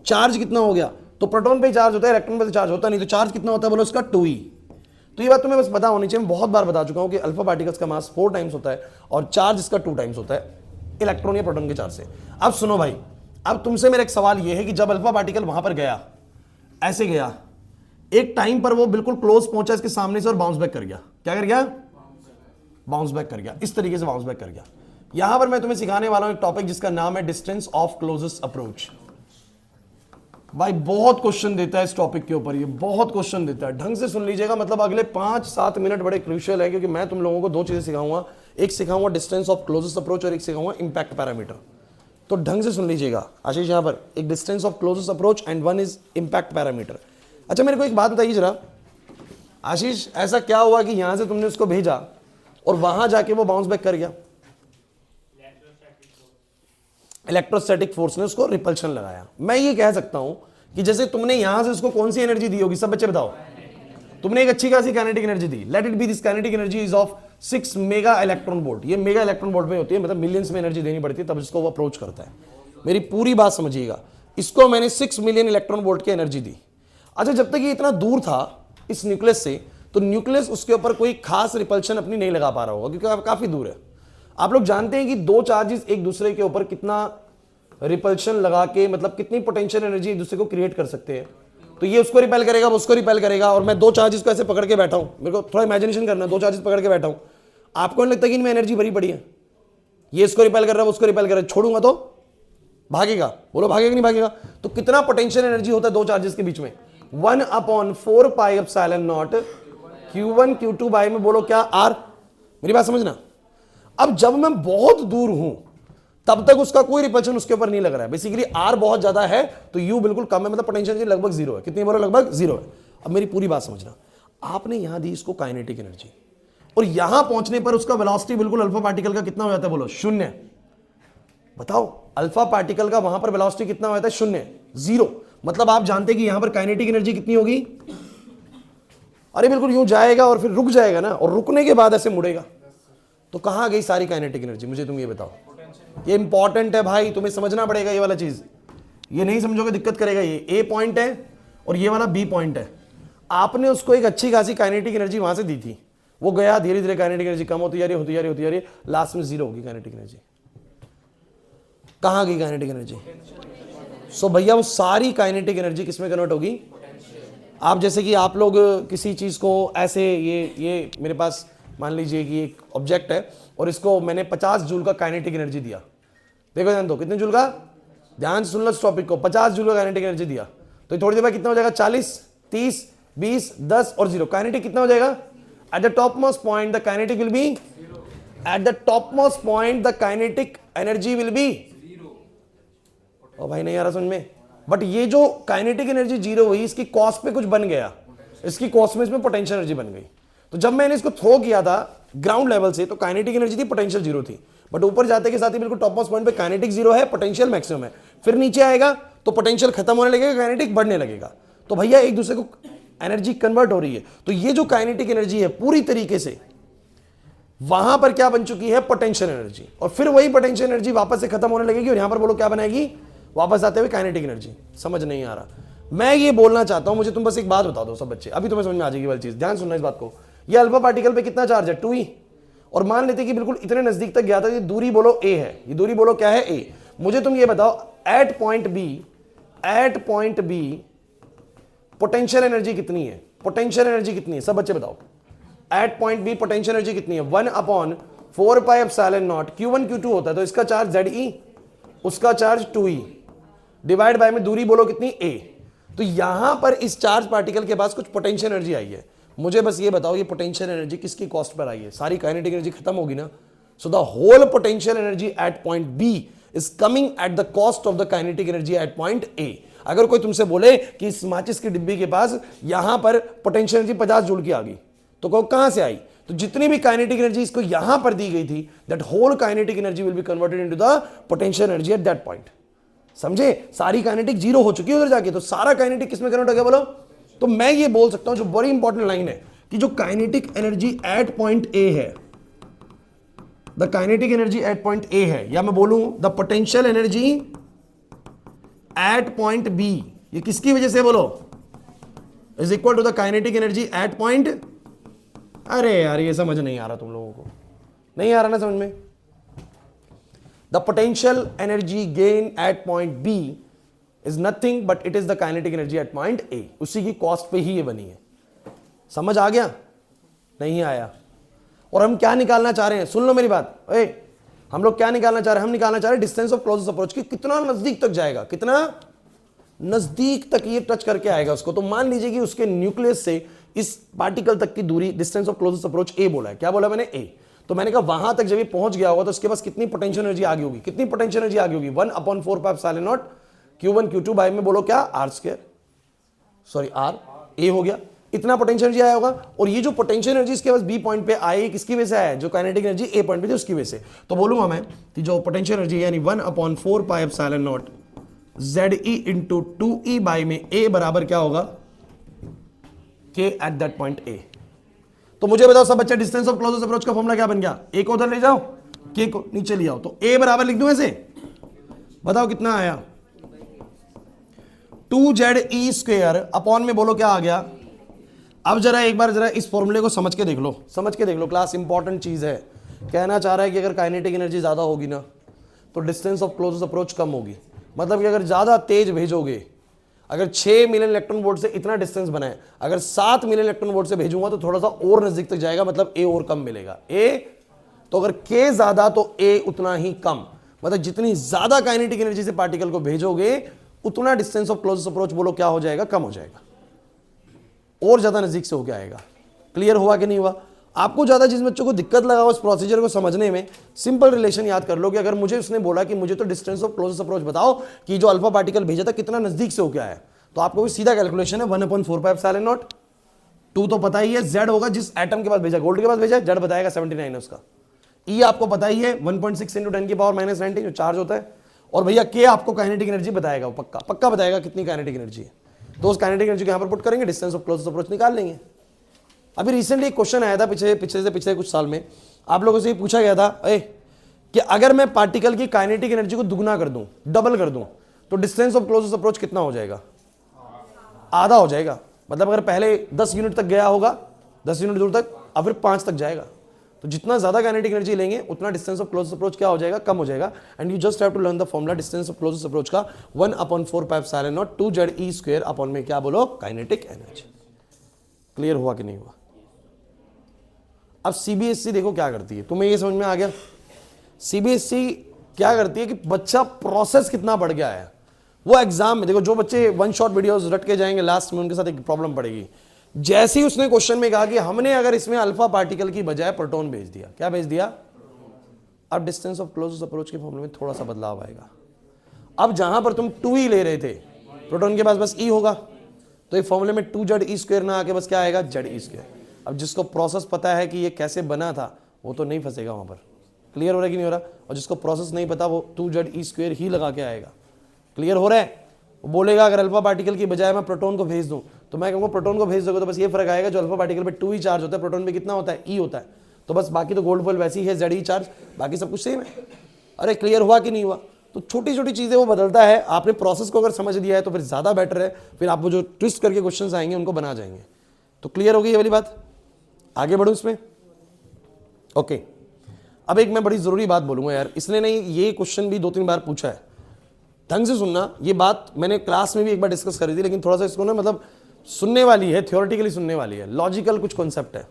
चार्ज कितना हो गया? तो प्रोटॉन पे चार्ज होता है, इलेक्ट्रॉन पे चार्ज होता नहीं, तो चार्ज कितना होता है बोलो? इसका 2e। तो ये बात तुम्हें बस पता होनी चाहिए, मैं बहुत बार बता चुका हूं कि अल्फा पार्टिकल्स का मास 4 टाइम्स होता है और चार्ज इसका 2 टाइम्स होता है इलेक्ट्रॉन या प्रोटॉन के चार्ज से। अब सुनो भाई, अब तुमसे मेरा एक सवाल यह है कि जब अल्फा पार्टिकल वहां पर गया, ऐसे गया, एक टाइम पर वो बिल्कुल क्लोज पहुंचा इसके सामने से और बाउंस बैक कर गया। क्या कर गया? बाउंस बैक कर गया, इस तरीके से बाउंस बैक कर गया। यहां पर मैं तुम्हें सिखाने वाला हूं एक टॉपिक जिसका नाम है डिस्टेंस ऑफ क्लोजेस्ट अप्रोच। भाई बहुत क्वेश्चन देता है इस टॉपिक के ऊपर, ये बहुत क्वेश्चन देता है, ढंग से सुन लीजिएगा। मतलब अगले 5-7 मिनट बड़े क्रूशियल है, क्योंकि मैं तुम लोगों को 2 चीजें सिखाऊंगा, एक सिखाऊंगा डिस्टेंस ऑफ क्लोजेस्ट अप्रोच और एक सिखाऊंगा इंपैक्ट पैरामीटर। तो ढंग से सुन लीजिएगा आशीष, यहां पर एक distance of closest approach and one is impact parameter. अच्छा मेरे को एक बात बताइए जरा आशीष, ऐसा क्या हुआ कि यहां से तुमने उसको भेजा और वहां जाके वो बाउंस बैक कर गया? इलेक्ट्रोस्टैटिक फोर्स ने उसको रिपल्शन लगाया। मैं ये कह सकता हूं कि जैसे तुमने यहां से उसको कौन सी एनर्जी दी होगी? सब बच्चे बताओ। तुमने एक अच्छी खासी kinetic energy the, let it be this kinetic energy is of 6 mega electron volt. ये मेगा इलेक्ट्रॉन वोल्ट में होती है, मतलब मिलियंस में एनर्जी देनी पड़ती है तब इसको वो अप्रोच करता है। मेरी पूरी बात समझिएगा, इसको मैंने 6 मिलियन इलेक्ट्रॉन वोल्ट की एनर्जी दी। अच्छा जब तक ये इतना दूर था इस न्यूक्लियस से, तो न्यूक्लियस उसके ऊपर कोई खास रिपल्शन अपनी नहीं लगा पा रहा होगा, क्योंकि काफी दूर है। आप लोग जानते हैं कि 2 चार्जेस एक दूसरे के ऊपर कितना रिपल्शन लगा के, मतलब कितनी पोटेंशियल एनर्जी एक दूसरे को क्रिएट कर सकते हैं। तो ये उसको रिपेल करेगा, वो उसको रिपेल करेगा, और मैं 2 चार्जेस को ऐसे पकड़ के बैठा हूं, मेरे को थोड़ा इमेजिनेशन करना है, 2 चार्जेस पकड़ के बैठा हूं, आपको नहीं लगता कि इनमें एनर्जी भरी पड़ी है? ये इसको रिपेल कर रहा है, वो उसको रिपेल कर रहा है, छोड़ूंगा तो भागेगा? बोलो भागेगा नहीं भागेगा? तो कितना पोटेंशियल एनर्जी होता है 2 चार्जेस के बीच में? 1/4πε0 Q1 Q2 बाय में बोलो क्या? R। मेरी बात समझना। अब जब मैं बहुत दूर हूं तब तक उसका कोई रिपल्शन उसके ऊपर नहीं लग रहा है, बेसिकली R बहुत ज्यादा है तो U बिल्कुल कम है, मतलब पोटेंशियल एनर्जी लगभग 0 है। कितनी बोलो? लगभग 0 है। अब मेरी पूरी बात समझना, आपने यहां दी इसको काइनेटिक एनर्जी, और यहां पहुंचने पर उसका वेलोसिटी बिल्कुल अल्फा पार्टिकल का कितना हो जाता है? बोलो 0। बताओ अल्फा पार्टिकल का वहां पर वेलोसिटी कितना हो जाता है? 0, 0। मतलब आप जानते हैं कि यहां पर काइनेटिक एनर्जी कितनी होगी? अरे बिल्कुल यूं जाएगा और फिर रुक जाएगा ना, और रुकने के बाद ऐसे मुड़ेगा, तो कहां गई सारी काइनेटिक एनर्जी? मुझे तुम ये बताओ। ये इंपॉर्टेंट है भाई, तुम्हें समझना पड़ेगा ये वाला चीज। ये नहीं समझोगे दिक्कत करेगा। ये ए पॉइंट है और ये वाला बी पॉइंट है। आपने उसको एक अच्छी खासी काइनेटिक एनर्जी वहां से दी थी, वो गया, धीरे धीरे काइनेटिक एनर्जी कम होती जा रही, होती जा रही, होती जा रही, लास्ट में 0 होगी काइनेटिक एनर्जी। कहां गई काइनेटिक एनर्जी? सो भैया वो सारी काइनेटिक एनर्जी किसमें कन्वर्ट होगी? आप जैसे कि आप लोग किसी चीज को ऐसे, ये मेरे पास मान लीजिए कि एक ऑब्जेक्ट है और इसको मैंने 50 जूल का काइनेटिक एनर्जी दिया। देखो ध्यान दो, कितने जूल का? ध्यान से सुन लो इस टॉपिक को। 50 जूल का काइनेटिक एनर्जी दिया, तो थोड़ी देर बाद कितना हो जाएगा? 40, 30, 20, 10 और 0। काइनेटिक कितना हो जाएगा? At the top most point the kinetic will be, at the top most point the kinetic energy will B 0। ओ भाई नहीं आ रहा समझ में? बट ये जो काइनेटिक एनर्जी 0 हुई, इसकी कॉस्ट पे कुछ बन गया, इसकी कॉस्ट में इसमें पोटेंशियल एनर्जी बन गई। तो जब मैंने इसको थ्रो किया था ग्राउंड लेवल से, तो काइनेटिक एनर्जी थी, पोटेंशियल 0 थी, बट ऊपर जाते के साथ ही बिल्कुल टॉप मोस्ट पॉइंट पे काइनेटिक 0 है, पोटेंशियल मैक्सिमम है। फिर नीचे आएगा तो पोटेंशियल खत्म होने लगेगा, काइनेटिक बढ़ने लगेगा। तो भैया एक दूसरे को एनर्जी कन्वर्ट हो रही है। तो ये जो काइनेटिक एनर्जी है पूरी तरीके से वहां पर क्या बन चुकी है? Potential energy. और फिर वही पोटेंशियल एनर्जी वापस से खत्म होने लगेगी और यहां पर बोलो क्या बनाएगी? वापस आते हुए काइनेटिक एनर्जी। समझ नहीं आ रहा? मैं ये बोलना चाहता हूं, मुझे तुम बस एक बात बता दो सब बच्चे, अभी तुम्हें समझ में आ जाएगी वाली चीज। ध्यान सुनना इस बात को। ये अल्फा पार्टिकल पे कितना चार्ज है? 2e। और मान लेते कि बिल्कुल इतने नजदीक तक गया था, ये दूरी बोलो a है, ये दूरी बोलो क्या है? a। मुझे तुम ये बताओ at point B potential energy कितनी है? पोटेंशियल एनर्जी कितनी है? सब बच्चे बताओ। At point B potential energy कितनी है? 1/4πε0 Q1 Q2 होता है, तो इसका चार्ज Ze, उसका चार्ज 2e, डिवाइड बाय में दूरी बोलो कितनी? a। तो यहां पर इस चार्ज पार्टिकल के पास कुछ पोटेंशियल एनर्जी आई है। मुझे बस ये बताओ ये पोटेंशियल एनर्जी किसकी कॉस्ट पर आई है? सारी काइनेटिक एनर्जी खत्म होगी ना। So the whole potential energy at point B is coming at the cost of the kinetic energy at point A. अगर कोई तुमसे बोले कि इस माचिस की डिब्बी के पास यहां पर पोटेंशियल एनर्जी 50 जूल की आ गई, तो कहो कहां से आई? तो जितनी भी काइनेटिक एनर्जी इसको यहां पर दी गई थी, that whole kinetic energy will be converted into the potential energy at that point. समझे? सारी काइनेटिक जीरो हो चुकी है उधर जाके, तो सारा काइनेटिक किसमें कन्वर्ट हो गया बोलो? तो मैं ये बोल सकता हूं, जो बड़ी इंपॉर्टेंट लाइन है, कि जो kinetic energy at point A है, the kinetic energy at point A है, या मैं बोलूं the potential energy at point B, ये किसकी वजह से बोलो? Is equal to the kinetic energy at point. अरे यार ये समझ नहीं आ रहा तुम लोगों को, नहीं आ रहा ना समझ में? The potential energy gain at point B is nothing but it is the kinetic energy at point A. उसी की कॉस्ट पे ही ये बनी है। समझ आ गया? नहीं आया? और हम क्या निकालना चाह रहे हैं? सुन लो मेरी बात। हम लोग क्या निकालना चाह रहे हैं? हम निकालना चाह रहे हैं डिस्टेंस ऑफ क्लोजेस्ट अप्रोच की, कितना नजदीक तक जाएगा, कितना नजदीक तक ये टच करके आएगा उसको। तो मान लीजिए कि उसके न्यूक्लियस से इस पार्टिकल तक की दूरी, डिस्टेंस ऑफ क्लोजेस्ट अप्रोच ए बोला है। क्या बोला मैंने? ए। तो मैंने कहा वहां तक जब ये पहुंच गया होगा तो उसके पास कितनी पोटेंशियल एनर्जी आगे होगी? कितनी पोटेंशियल एनर्जी आगे होगी? 1/4πε0 Q1 Q2 बाय में बोलो क्या? R², सॉरी R, A हो गया। इतना पोटेंशियल एनर्जी आया होगा। और ये जो पोटेंशियल एनर्जी इसके पास बी पॉइंट पे आई, किसकी वजह से आया? जो काइनेटिक एनर्जी ए पॉइंट पे थी उसकी वजह से। तो बोलूंगा मैं कि जो पोटेंशियल एनर्जी यानी 1/4πε0 ZE इंटू 2E बाई में A बराबर क्या होगा? K eight that point A। तो मुझे बताओ सब बच्चे, डिस्टेंस ऑफ क्लोजेस्ट अप्रोच का फॉर्मूला क्या बन गया? A को उधर ले जाओ, K को नीचे ले आओ, तो A बराबर लिख दूं ऐसे? बताओ कितना आया? 2ZE² अपॉन में बोलो क्या आ गया? अब जरा एक बार जरा इस फॉर्मूले को समझ के देख लो, समझ के देख लो क्लास, इंपॉर्टेंट चीज है। कहना चाह रहा है कि अगर काइनेटिक एनर्जी ज्यादा होगी ना तो डिस्टेंस ऑफ क्लोजेस्ट अप्रोच कम होगी। मतलब कि अगर ज्यादा तेज भेजोगे, अगर 6 मिलियन इलेक्ट्रॉन वोल्ट से इतना डिस्टेंस बनाए, अगर 7 मिलियन इलेक्ट्रॉन वोल्ट से भेजूंगा तो थोड़ा सा और नजदीक तक जाएगा, मतलब ए और कम मिलेगा। ए तो अगर के ज्यादा तो ए उतना ही कम, मतलब जितनी ज्यादा काइनेटिक एनर्जी से पार्टिकल को भेजोगे उतना डिस्टेंस ऑफ क्लोजेस्ट अप्रोच बोलो क्या हो जाएगा? कम हो जाएगा, और ज्यादा नजदीक से होकर आएगा। क्लियर हुआ कि नहीं हुआ? आपको ज्यादा जिस बच्चों को दिक्कत लगा उस प्रोसीजर को समझने में, सिंपल रिलेशन याद कर लो कि अगर मुझे उसने बोला कि मुझे तो डिस्टेंस ऑफ क्लोजेस्ट अप्रोच बताओ कि जो अल्फा पार्टिकल भेजा था कितना नजदीक से होकर आया, तो आपको भी सीधा कैलकुलेशन है 1/4πε0। 2 तो पता ही है, Z होगा जिस एटम के पास भेजा, गोल्ड के पास भेजा, Z बताएगा 79 है उसका। E आपको पता ही है 1.6 × 10⁻⁻90 जो चार्ज होता है। और भैया K आपको काइनेटिक एनर्जी बताएगा, वो पक्का पक्का बताएगा कितनी काइनेटिक एनर्जी है। तो उस काइनेटिक एनर्जी को यहाँ पर पुट करेंगे, डिस्टेंस ऑफ क्लोजेस्ट अप्रोच निकाल लेंगे। अभी रिसेंटली एक क्वेश्चन आया था पिछले कुछ साल में, आप लोगों से ये पूछा गया था कि अगर मैं पार्टिकल की काइनेटिक एनर्जी को दुगना कर दूं, डबल कर दूं, तो डिस्टेंस ऑफ क्लोजेस्ट अप्रोच कितना हो जाएगा? आधा हो जाएगा। मतलब अगर पहले 10 यूनिट तक गया होगा, 10 यूनिट दूर तक, अब फिर 5 तक जाएगा। तो जितना ज्यादा काइनेटिक एनर्जी लेंगे उतना डिस्टेंस ऑफ क्लोजेस्ट अप्रोच क्या हो जाएगा? कम हो जाएगा। And you just have to learn the formula distance of closest approach का 1/4πε0 2ZE² अपॉन में क्या बोलो? Kinetic energy. क्लियर हुआ कि नहीं हुआ? अब सीबीएसई देखो क्या करती है, तुम्हें ये समझ में आ गया? सीबीएसई क्या करती है कि बच्चा प्रोसेस कितना बढ़ गया है वो एग्जाम में देखो। जो बच्चे वन शॉट वीडियोस रट के जाएंगे लास्ट में उनके साथ एक प्रॉब्लम पड़ेगी। जैसे ही उसने क्वेश्चन में कहा कि हमने अगर इसमें अल्फा पार्टिकल की बजाय प्रोटॉन भेज दिया, क्या भेज दिया? अब डिस्टेंस ऑफ क्लोजेस्ट अप्रोच के फॉर्मूले में थोड़ा सा बदलाव आएगा। अब जहां पर तुम 2E ले रहे थे, प्रोटॉन के पास बस E होगा, तो ये फॉर्मूले में 2ZE² ना आके बस क्या आएगा? ZE²। अब जिसको प्रोसेस पता है कि ये कैसे बना था वो तो नहीं फंसेगा वहां पर। क्लियर हो रहा है कि नहीं हो रहा? और जिसको प्रोसेस नहीं पता वो 2ZE² ही लगा के आएगा। क्लियर हो रहा है? वो बोलेगा अगर अल्फा पार्टिकल की बजाय मैं प्रोटॉन को भेज दूं, तो मैं कहूंगा प्रोटॉन को भेज दोगे तो बस ये फर्क आएगा, जो अल्फा पार्टिकल पे 2E चार्ज होता है, प्रोटॉन पे कितना होता है? E होता है। तो बस बाकी तो गोल्ड फॉइल वैसी ही है, ZE चार्ज, बाकी सब कुछ सेम है। अरे क्लियर हुआ कि नहीं हुआ? तो छोटी छोटी चीजें वो बदलता है। आपने प्रोसेस को अगर समझ लिया है तो फिर ज्यादा बेटर है, फिर आपको जो ट्विस्ट करके क्वेश्चन आएंगे उनको बना जाएंगे। तो क्लियर होगी ये वाली बात? आगे बढ़ूं इसमें? ओके। अब एक मैं बड़ी जरूरी बात बोलूंगा यार, इसने नहीं ये क्वेश्चन भी 2-3 बार पूछा है, ढंग से सुनना। ये बात मैंने क्लास में भी एक बार डिस्कस करी थी, लेकिन थोड़ा सा इसको ना मतलब सुनने वाली है, थ्योरेटिकली सुनने वाली है, लॉजिकल कुछ कॉन्सेप्ट है।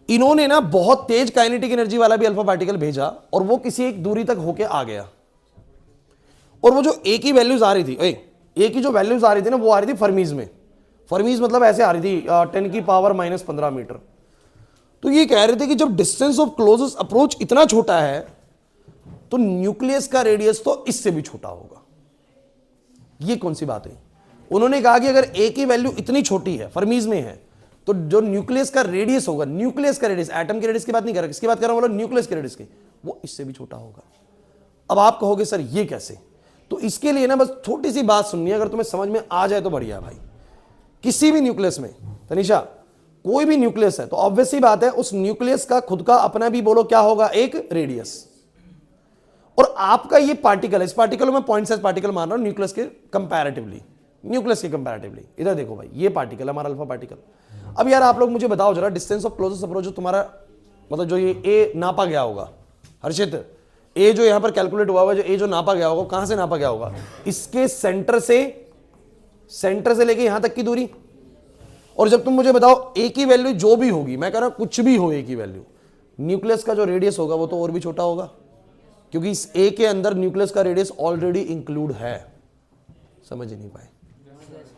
इन्होंने ना बहुत तेज काइनेटिक एनर्जी वाला भी अल्फा पार्टिकल भेजा और वो किसी एक दूरी तक होके आ गया, और वो जो ए की वैल्यूज आ रही थी, ए की जो वैल्यूज आ रही थी ना वो आ रही थी फर्मीज में। फर्मीज मतलब ऐसे आ रही थी 10⁻⁻15 मीटर। तो ये कह रहे थे कि जब डिस्टेंस ऑफ क्लोजेस्ट अप्रोच इतना छोटा है तो न्यूक्लियस का रेडियस तो इससे भी छोटा होगा। ये कौन सी बात है? उन्होंने कहा कि अगर ए की वैल्यू इतनी छोटी है, फर्मीज में है, तो जो न्यूक्लियस का रेडियस होगा, न्यूक्लियस का रेडियस, एटम के रेडियस की बात नहीं कर रहा, किसकी बात कर रहा हूं? बोलो न्यूक्लियस के रेडियस की, वो इससे भी छोटा होगा। अब आप कहोगे सर ये कैसे? तो इसके लिए ना बस छोटी सी बात सुननी है, अगर तुम्हें समझ में आ जाए तो बढ़िया भाई। किसी भी न्यूक्लियस में, तनिषा, कोई भी न्यूक्लियस है तो ऑब्वियस सी बात है उस न्यूक्लियस का खुद का अपना भी बोलो क्या होगा, एक रेडियस। और आपका ये पार्टिकल, इस पार्टिकल में पॉइंट साइज पार्टिकल मान रहा हूं न्यूक्लियस के कंपैरेटिवली, न्यूक्लियस के कंपैरेटिवली। इधर देखो भाई, ये पार्टिकल हमारा अल्फा पार्टिकल। अब यार आप लोग मुझे बताओ जरा, डिस्टेंस ऑफ क्लोजेस्ट अप्रोच जो तुम्हारा मतलब जो ये ए नापा गया होगा, हर्षित, ए जो यहां पर कैलकुलेट हुआ होगा, जो ए जो नापा गया होगा, कहां से नापा गया होगा? इसके सेंटर से लेके यहां तक की दूरी। और जब तुम मुझे बताओ ए की वैल्यू जो भी होगी, मैं कह रहा हूं कुछ भी हो ए की वैल्यू, न्यूक्लियस का जो रेडियस होगा वो तो और भी छोटा होगा, क्योंकि इस ए के अंदर न्यूक्लियस का रेडियस ऑलरेडी इंक्लूड है। समझ ही नहीं पाए?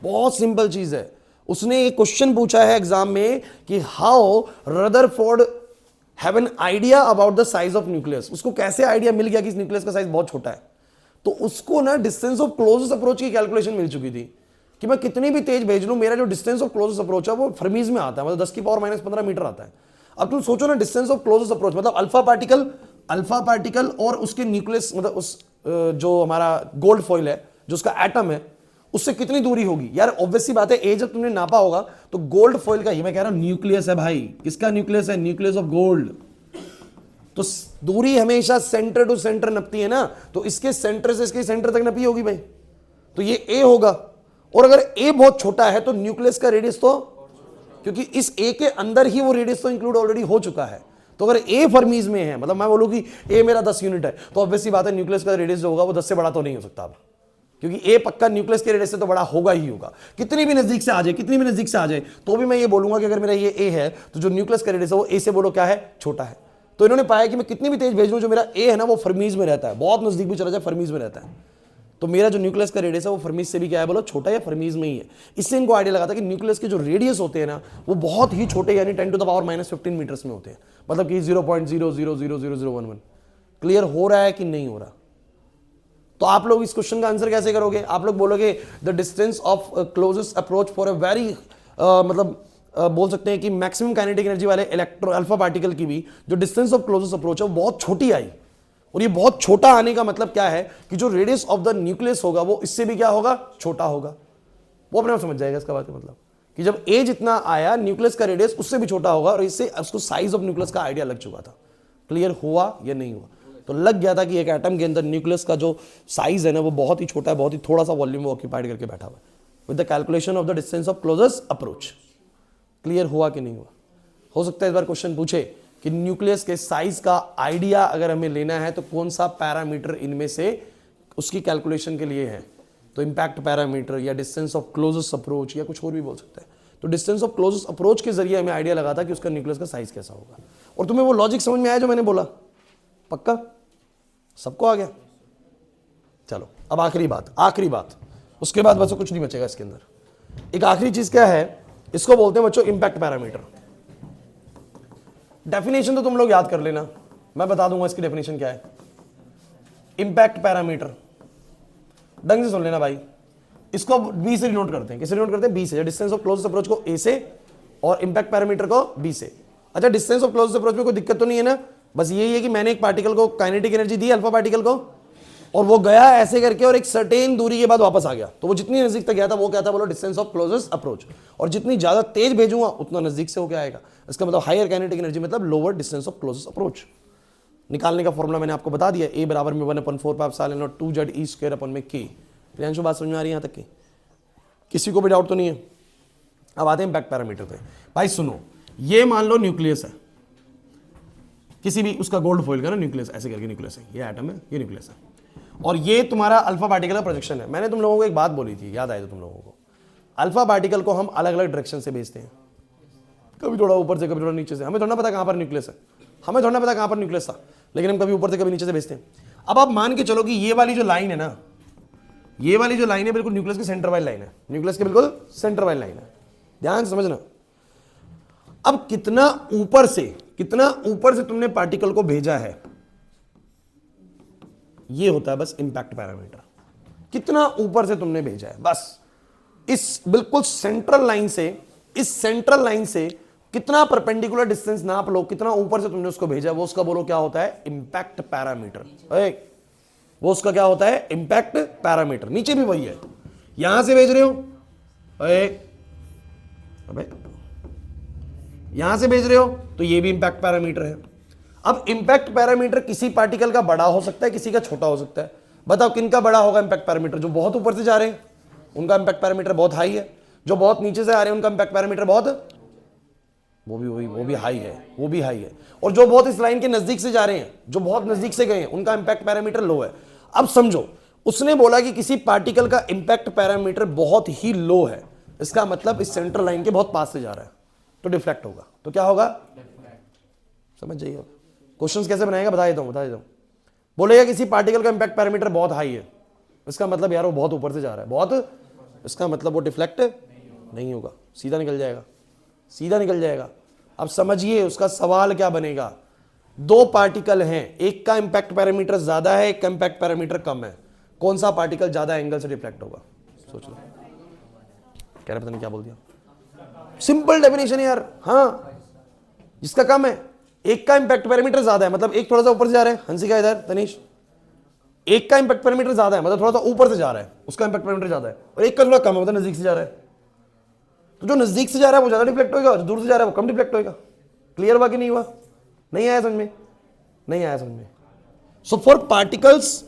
बहुत सिंपल चीज है। उसने एक क्वेश्चन पूछा है एग्जाम में कि how Rutherford have an idea about the size of nucleus. उसको कैसे आइडिया मिल गया कि इस न्यूक्लियस का साइज बहुत छोटा है? तो उसको ना डिस्टेंस ऑफ क्लोजेस्ट अप्रोच की कैलकुलेशन मिल चुकी थी कि मैं कितनी भी तेज भेज लूं, मेरा जो डिस्टेंस ऑफ क्लोजेस्ट अप्रोच है वो फर्मीज में आता है, मतलब 10⁻⁻15 मीटर आता है। अब तुम सोचो ना, डिस्टेंस ऑफ क्लोजेस्ट अप्रोच मतलब अल्फा पार्टिकल और उसके न्यूक्लियस, मतलब उस जो हमारा गोल्ड फॉइल है, जो उसका एटम है, उससे कितनी दूरी होगी यार? ऑब्वियस सी बात है, ए जब तुमने नापा होगा तो गोल्ड फॉइल का, ये मैं कह रहा हूं न्यूक्लियस है भाई, किसका न्यूक्लियस है? Nucleus of gold. तो दूरी हमेशा सेंटर टू सेंटर नपती है ना, तो इसके सेंटर से इसके सेंटर तक नपी होगी भाई, तो ये ए होगा। और अगर ए बहुत छोटा है तो न्यूक्लियस का रेडियस तो, क्योंकि इस ए के अंदर ही वो रेडियस तो इंक्लूड ऑलरेडी हो चुका है। तो अगर ए फर्मीज में है, मतलब मैं बोलूं कि ए मेरा 10 यूनिट है, तो ऑब्वियस सी बात है न्यूक्लियस का रेडियस जो होगा वो 10 से बड़ा तो नहीं हो सकता अब, क्योंकि ए पक्का न्यूक्लियस के रेडियस से तो बड़ा होगा ही होगा। कितनी भी नजदीक से आ जाए, तो भी मैं ये बोलूंगा कि अगर मेरा ये ए है तो जो न्यूक्लियस का रेडियस है वो ए से बोलो क्या है, छोटा है। तो इन्होंने पाया कि मैं कितनी भी तेज भेज लूं, जो मेरा ए है ना वो फर्मीज में रहता है, बहुत नजदीक भी चला जाए फर्मीज में रहता है, तो मेरा जो न्यूक्लियस का रेडियस है वो फर्मीज से भी क्या है बोलो, छोटा या फर्मीज में ही है। इससे इनको आइडिया लगा था कि न्यूक्लियस के जो रेडियस होते हैं ना वो बहुत ही छोटे, यानी 10⁻⁻15 मीटर्स में होते हैं, मतलब कि 0.00000011। क्लियर हो रहा है कि नहीं हो रहा? तो आप लोग इस क्वेश्चन का आंसर कैसे करोगे? आप लोग बोलोगे the distance of closest approach for a very, मतलब बोल सकते हैं कि मैक्सिमम काइनेटिक एनर्जी वाले इलेक्ट्रो अल्फा पार्टिकल की भी जो डिस्टेंस ऑफ क्लोजेस्ट अप्रोच है वो बहुत छोटी आई। और ये बहुत छोटा आने का मतलब क्या है कि जो रेडियस ऑफ द न्यूक्लियस होगा वो इससे भी क्या होगा, छोटा होगा। वो अपने आप समझ जाएगा इसका बात का मतलब कि जब ए जितना आया, न्यूक्लियस का रेडियस उससे भी छोटा होगा, और इससे उसको साइज ऑफ न्यूक्लियस का आइडिया लग चुका था। क्लियर हुआ या नहीं हुआ? तो लग गया था कि एक एटम के अंदर न्यूक्लियस का जो साइज है ना वो बहुत ही छोटा है, बहुत ही थोड़ा सा वॉल्यूम वो ऑक्यूपाइड करके बैठा हुआ है with the calculation of the distance of closest approach. Clear हुआ कि नहीं हुआ? हो सकता है इस बार क्वेश्चन पूछे कि न्यूक्लियस के साइज का आइडिया अगर हमें लेना है तो कौन सा पैरामीटर इनमें से उसकी कैलकुलेशन के लिए है? तो इंपैक्ट पैरामीटर या डिस्टेंस ऑफ क्लोजेस्ट अप्रोच या कुछ और भी बोल सकता है। तो डिस्टेंस ऑफ क्लोजेस्ट अप्रोच के जरिए हमें आइडिया लगा था कि उसका न्यूक्लियस का साइज कैसा होगा। और तुम्हें वो लॉजिक समझ में आया जो मैंने बोला? पक्का सबको आ गया? चलो अब आखिरी बात, उसके बाद बस कुछ नहीं बचेगा इसके अंदर। एक आखिरी चीज क्या है, इसको बोलते हैं बच्चों इंपैक्ट पैरामीटर। डेफिनेशन तो तुम लोग याद कर लेना, मैं बता दूंगा इसकी डेफिनेशन क्या है। इंपैक्ट पैरामीटर ढंग से सुन लेना भाई, इसको बी से डिनोट करते हैं। किससे डिनोट करते हैं? बी से। डिस्टेंस ऑफ क्लोजेस्ट अप्रोच को ए से और इंपैक्ट पैरामीटर को बी से। अच्छा, डिस्टेंस ऑफ क्लोजेस्ट अप्रोच में कोई दिक्कत तो नहीं है ना? बस यही है कि मैंने एक पार्टिकल को काइनेटिक एनर्जी दी, अल्फा पार्टिकल को, और वो गया ऐसे करके और एक सर्टेन दूरी के बाद वापस आ गया, तो वो जितनी नजदीक तक गया था वो क्या था बोलो, डिस्टेंस ऑफ क्लोजेस्ट अप्रोच। और जितनी ज्यादा तेज भेजूंगा उतना नजदीक से हो क्या आएगा, इसका मतलब हायर काइनेटिक एनर्जी मतलब lower distance of closest approach. निकालने का फॉर्मूला मैंने आपको बता दिया, ए बराबर में 1/4πε0 2z⁻² प्रियांशु बात समझ में आ रही है यहाँ तक की? किसी को भी डाउट तो नहीं है? अब आते हैं इंपैक्ट पैरामीटर पे। भाई सुनो, ये मान लो न्यूक्लियस है, किसी भी उसका गोल्ड फॉइल का ना न्यूक्लियस, ऐसे करके न्यूक्लियस है, ये एटम है, ये न्यूक्लियस है, और ये तुम्हारा अल्फा पार्टिकल का प्रोजेक्शन है। मैंने तुम लोगों को एक बात बोली थी, याद आए तो तुम लोगों को, अल्फा पार्टिकल को हम अलग अलग डायरेक्शन से भेजते हैं, कभी थोड़ा ऊपर से, कभी थोड़ा नीचे से। हमें थोड़ा पता कहां पर न्यूक्लियस है, हमें थोड़ा पता कहां पर न्यूक्लियस था, लेकिन हम कभी ऊपर से कभी नीचे से भेजते हैं। अब आप मान के चलो कि ये वाली जो लाइन है ना, ये वाली जो लाइन है बिल्कुल न्यूक्लियस के सेंटर वाली लाइन है, न्यूक्लियस के बिल्कुल सेंटर वाली लाइन है। ध्यान से समझना। अब कितना ऊपर से तुमने पार्टिकल को भेजा है, ये होता है बस इंपैक्ट पैरामीटर। कितना ऊपर से तुमने भेजा है, बस इस बिल्कुल सेंट्रल लाइन से कितना परपेंडिकुलर डिस्टेंस नाप लो, कितना ऊपर से तुमने उसको भेजा, वो उसका बोलो क्या होता है, इंपैक्ट पैरामीटर। वो उसका क्या होता है, इंपैक्ट पैरामीटर। नीचे भी वही है, यहां से भेज रहे हो, अबे यहां से भेज रहे हो तो ये भी इंपैक्ट पैरामीटर है। अब इंपैक्ट पैरामीटर किसी पार्टिकल का बड़ा हो सकता है, किसी का छोटा हो सकता है। बताओ किन का बड़ा होगा इंपैक्ट पैरामीटर? जो बहुत ऊपर से जा रहे हैं उनका इंपैक्ट पैरामीटर बहुत हाई है, जो बहुत नीचे से आ रहे हैं उनका इंपैक्ट पैरामीटर बहुत वो भी हाई है, और जो बहुत इस लाइन के नजदीक से जा रहे हैं, जो बहुत नजदीक से गए हैं, उनका इंपैक्ट पैरामीटर लो है। अब समझो, उसने बोला कि किसी पार्टिकल का इंपैक्ट पैरामीटर बहुत ही लो है, इसका मतलब इस सेंट्रल लाइन के बहुत पास से जा रहा है, तो डिफ्लेक्ट होगा। तो क्या होगा, समझ जाइए। क्वेश्चंस कैसे बनाएगा बता देता हूं। बोलेगा किसी पार्टिकल का इंपैक्ट पैरामीटर बहुत हाई है, इसका मतलब यार वो बहुत ऊपर से जा रहा है, बहुत, इसका मतलब वो डिफ्लेक्ट नहीं होगा, सीधा निकल जाएगा। अब समझिए उसका सवाल क्या बनेगा। दो पार्टिकल हैं, एक का इंपैक्ट पैरामीटर ज्यादा है, एक का इंपैक्ट पैरामीटर कम है, कौन सा पार्टिकल ज्यादा एंगल से डिफ्लेक्ट होगा? सोच लो। कह रहे पता नहीं क्या बोल दिया, सिंपल डेफिनेशन यार। हाँ, जिसका कम है, एक का इंपैक्ट पैरामीटर ज्यादा है, मतलब एक थोड़ा सा ऊपर से जा रहा है, हंसिका इधर, तनीश, एक का इंपैक्ट पैरामीटर ज्यादा है, मतलब थोड़ा सा ऊपर से जा रहा है, उसका इंपैक्ट पैरामीटर ज्यादा है, और एक का थोड़ा कम है, मतलब नजदीक से जा रहा है। तो जो नजदीक से जा रहा है वो ज्यादा डिफ्लेक्ट होगा, जो दूर से जा रहा है वो कम डिफ्लेक्ट होगा। क्लियर हुआ कि नहीं हुआ? नहीं आया समझ में? सो फॉर पार्टिकल्स,